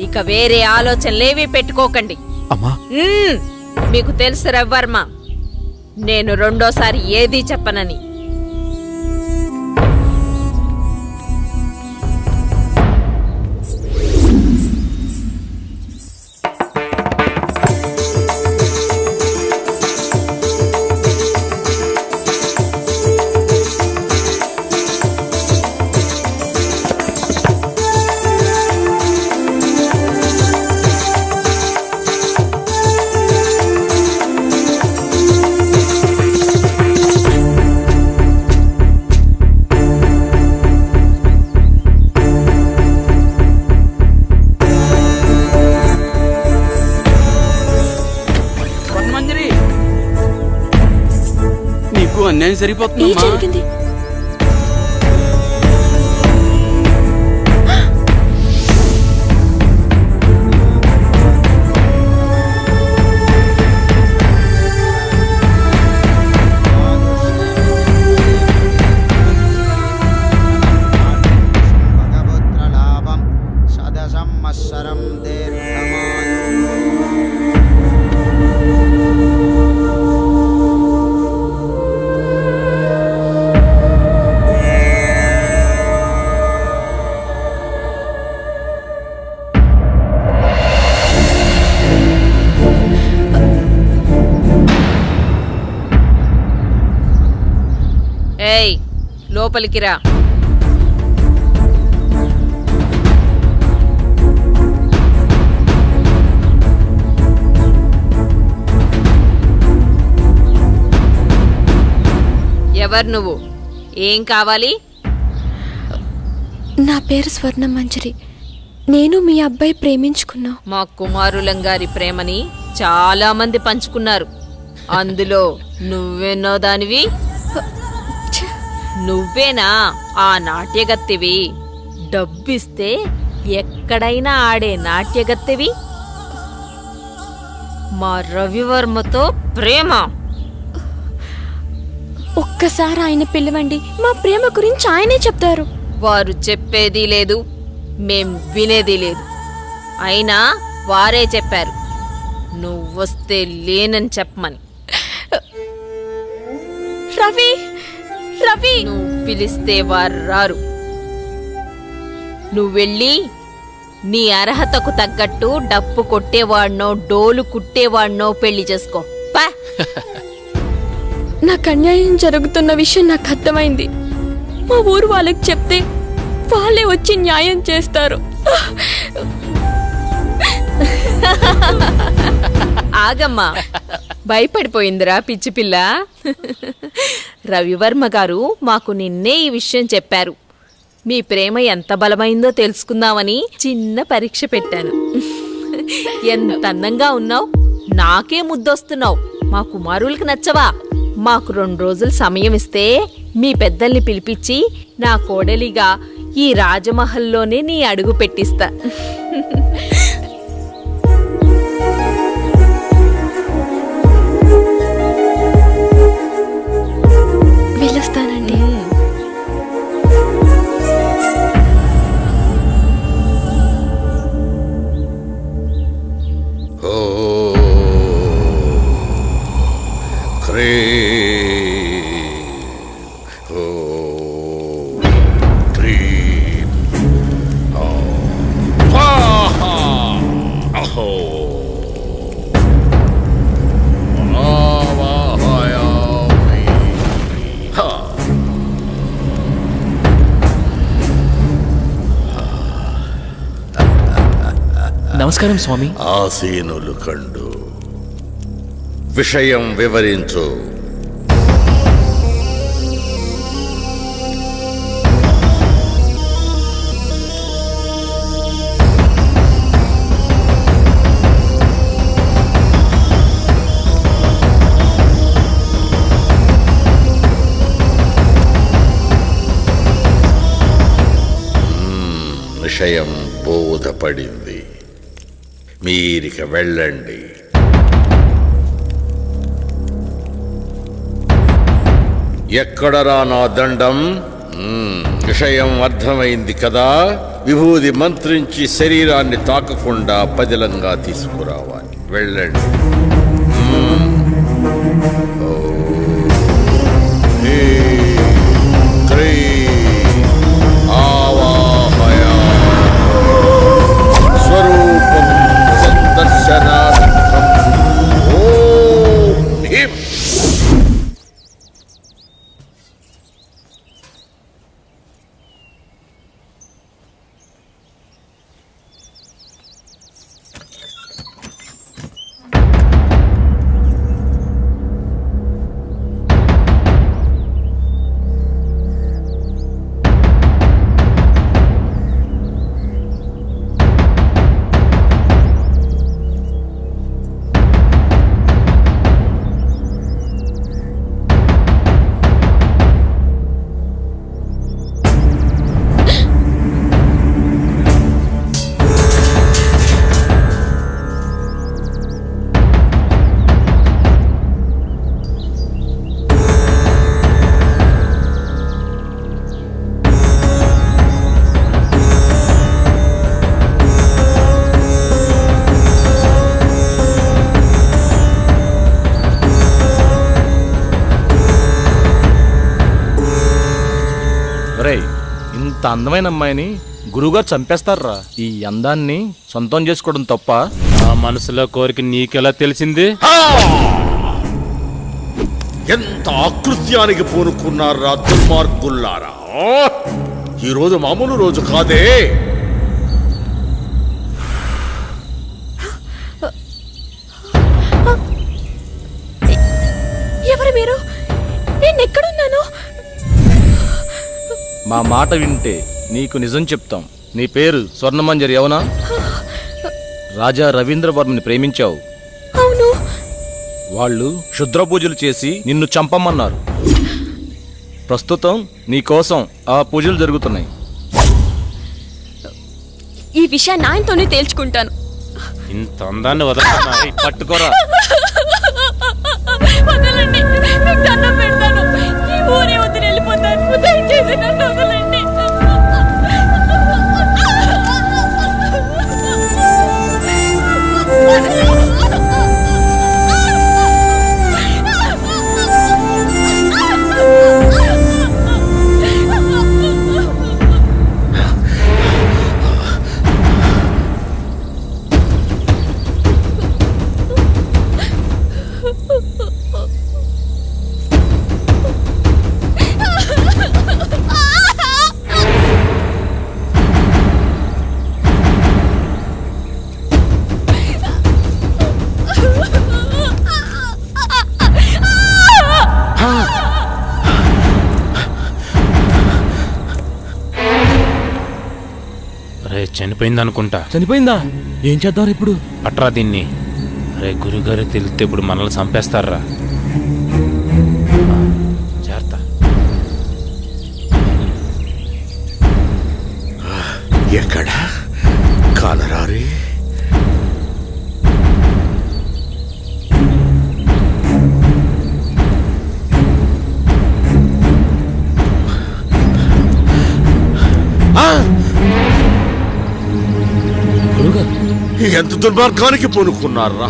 ఇక వేరే ఆలోచనలేవీ పెట్టుకోకండి. అమ్మా మీకు తెలుసు రవివర్మ, నేను రెండోసారి ఏదీ చెప్పనని. నీకు అన్యాయం సరిపోతుందమ్మా. ఏయ్, లోపలికి రా. ఎవరు నువ్వు? ఏం కావాలి? నా పేరు స్వర్ణమంజరి. నేను మీ అబ్బాయి ప్రేమించుకున్నా. మా కుమారులంగారి ప్రేమని చాలా మంది పంచుకున్నారు. అందులో నువ్వెన్నో దానివి. నువ్వేనా ఆ నాట్యగత్తెవి? డబ్బిస్తే ఎక్కడైనా ఆడే నాట్యగత్తెవి? మా రవివర్మతో ప్రేమ? ఒక్కసారి ఆయన పిలవండి, మా ప్రేమ గురించి ఆయనే చెప్తారు. వారు చెప్పేది లేదు, మేం వినేది లేదు. అయినా వారే చెప్పారు నువ్వొస్తే లేనని చెప్పమని. రవి, రవి, నువ్వు పిలిస్తే వారు రారు. నువ్వెళ్ళి నీ అర్హతకు తగ్గట్టు డప్పు కొట్టేవాడినో డోలు కుట్టేవాడినో పెళ్లి చేసుకో. నాకు అన్యాయం జరుగుతున్న విషయం నాకు అర్థమైంది. మా ఊరు వాళ్ళకి చెప్తే వాళ్ళే వచ్చి న్యాయం చేస్తారు. ఆగమ్మా, భయపడిపోయిందిరా పిచ్చి పిల్ల. రవివర్మ గారు మాకు నిన్నే ఈ విషయం చెప్పారు. మీ ప్రేమ ఎంత బలమైందో తెలుసుకుందామని చిన్న పరీక్ష పెట్టాను. ఎంత అందంగా ఉన్నావు, నాకే ముద్దొస్తున్నావు. మా కుమారులకు నచ్చవా? మాకు 2 రోజులు సమయం ఇస్తే మీ పెద్దల్ని పిలిపించి నా కోడలిగా ఈ రాజమహల్లోనే నీ అడుగు పెట్టిస్తా. వెళ్ళొస్తానండి. నమస్కారం స్వామి. ఆసీనులు కండు విషయం వివరించు. విషయం బోధపడింది. మీరిక వెళ్ళండి. ఎక్కడరా నా దండం? విషయం అర్థమైంది కదా. విభూది మంత్రించి శరీరాన్ని తాకకుండా పదిలంగా తీసుకురావాలి. వెళ్ళండి. స్వరూపం సందర్శనార్థం. ఓం భీం. ఇంత అందమైన అమ్మాయిని గురువుగారు చంపేస్తారా? ఈ అందాన్ని సొంతం చేసుకోవడం తప్ప? ఆ మనసులో కోరిక నీకెలా తెలిసింది? ఎంత ఆకృత్యానికి పూనుకున్నారా దుర్మార్గుల్లారా! ఈరోజు మామూలు రోజు కాదే. ఎవరు మీరు? నేను ఎక్కడున్నాను? మా మాట వింటే నీకు నిజం చెప్తాం. నీ పేరు స్వర్ణమంజరి అవునా? రాజా రవీంద్రవర్మని ప్రేమించావు. అవును. వాళ్ళు క్షుద్ర పూజలు చేసి నిన్ను చంపమన్నారు. ప్రస్తుతం నీ కోసం ఆ పూజలు జరుగుతున్నాయి. ఈ విషయాన్ని ఆయనతోనే తేల్చుకుంటాను. ఇంత అందాన్ని వదలన్నా పట్టుకోరా. వదలండి, మీకు దండం పెడతాను. ఈ ఊరే వదిలి వెళ్ళిపోతాను. దయచేసి నన్ను వదలండి. అరే చనిపోయింది అనుకుంటా. చనిపోయిందా? ఏం చేద్దాం ఇప్పుడు? పట్రా దీన్ని. అరే గురుగారు తెలిస్తే ఇప్పుడు మనల్ని చంపేస్తారా? జాగ్రత్త. ఎక్కడ కానరారి? ఎంత దుర్మార్గానికి పూనుకున్నారా?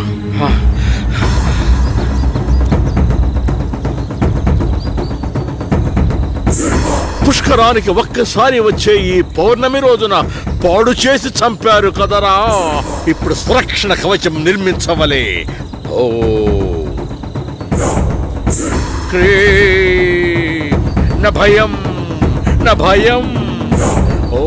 పుష్కరానికి ఒక్కసారి వచ్చే ఈ పౌర్ణమి రోజున పాడు చేసి చంపారు కదరా. ఇప్పుడు సురక్షణ కవచం నిర్మించవలే. ఓ న భయం న భయం. ఓ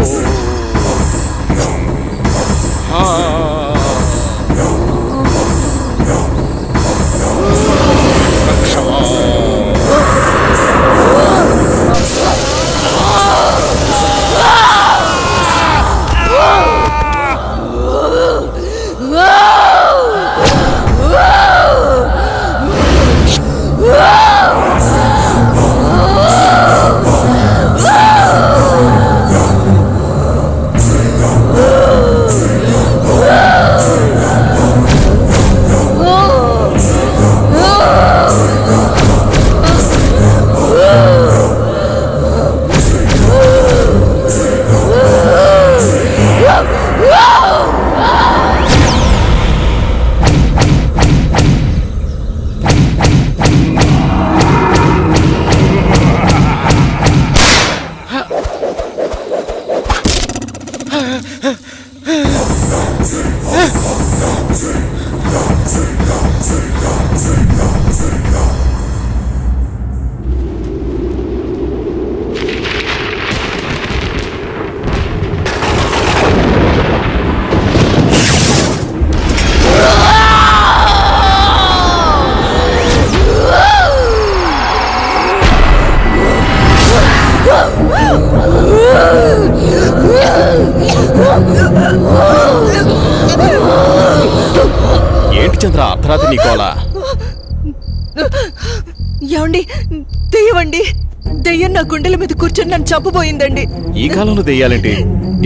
దెయ్యం నా గుండెల మీద కూర్చొని నన్ను చంపబోయిందండి. ఈ కాలంలో దెయ్యాలేంటి?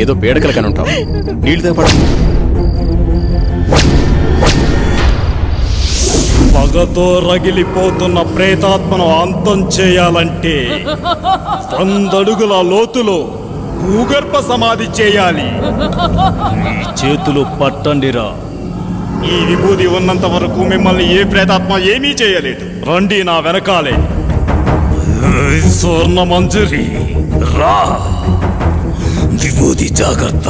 ఏదో పేడకల కని ఉంటావు. నీళ్ళు తేపడం. పగతో రగిలిపోతున్న ప్రేతాత్మను అంతం చేయాలంటే 100 అడుగుల లోతులో భూగర్భ సమాధి చేయాలి. ఈ చేతులు పట్టండిరా. ఈ విభూది ఉన్నంత వరకు మిమ్మల్ని ఏ ప్రేతాత్మ ఏమీ చేయలేదు. రండి నా వెనకాలే. స్వర్ణ మంజరి రా. విభూది జాగ్రత్త.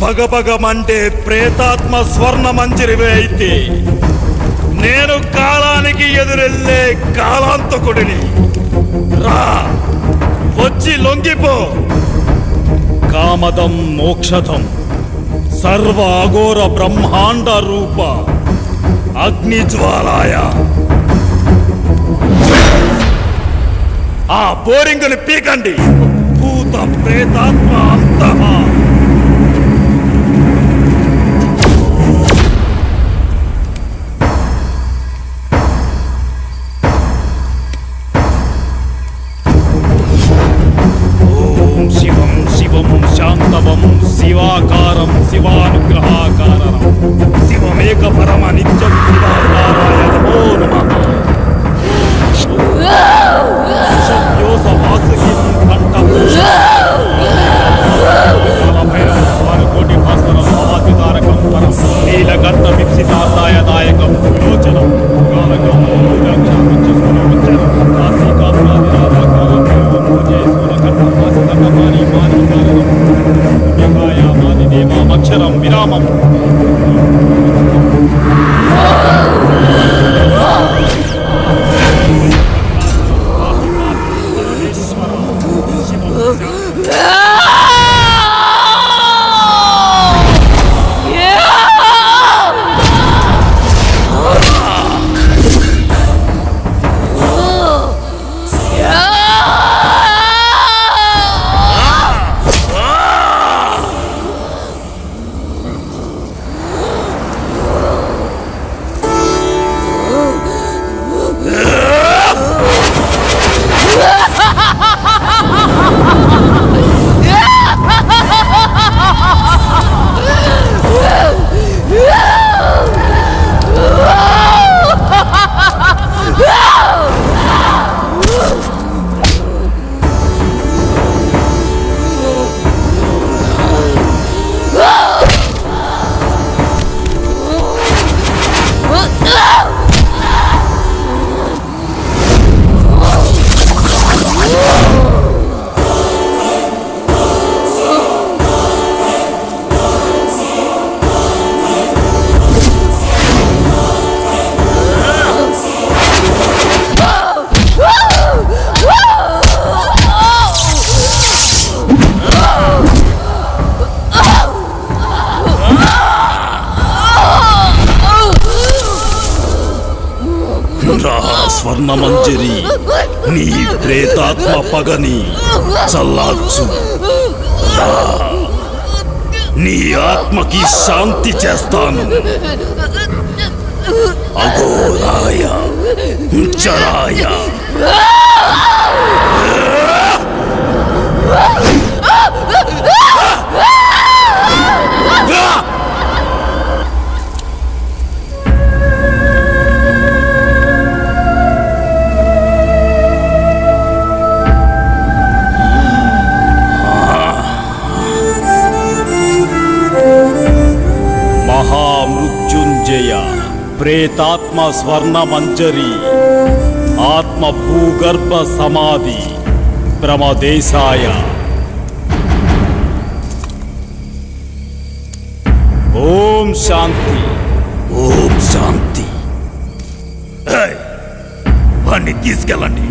పగపగమంటే ప్రేతాత్మ స్వర్ణ మంజరివే అయితే నేను కాలానికి ఎదురెళ్ళే కాలాంతకుడిని. రా, వచ్చి లొంగిపో. కామదం మోక్షదం సర్వ అఘోర బ్రహ్మాండ రూప అగ్నిజ్వాలాయ. ఆ బోరింగుని పీకండి. భూత ప్రేతాత్మ అంతమా. శివం శివం శాంతవం శివాకారం శివానుగ్రహాకారం శివమేక పరమ నిత్యం శివాకారాయ నమో నమః. శక్యోస వాసుకిం కంఠభూషణకోటి భాస్కరం మహాద్యుతారకం పరం నీలకంఠ విప్సితార్థాయ దాయకం విలోచనం కారకం అక్షరం విరామం. స్వర్ణమంజరి నీ ప్రేతాత్మ పగని చల్లార్చు. నీ ఆత్మకి శాంతి చేస్తాను. అఘోరాయ చరాయ మహామృత్యుంజయ ప్రేతాత్మ స్వర్ణ మంజరి ఆత్మ భూగర్భ సమాధి ప్రమదేశాయ. ఓం శాంతి. ఓం శాంతి. వాణ్ణి తీసుకెళ్ళండి.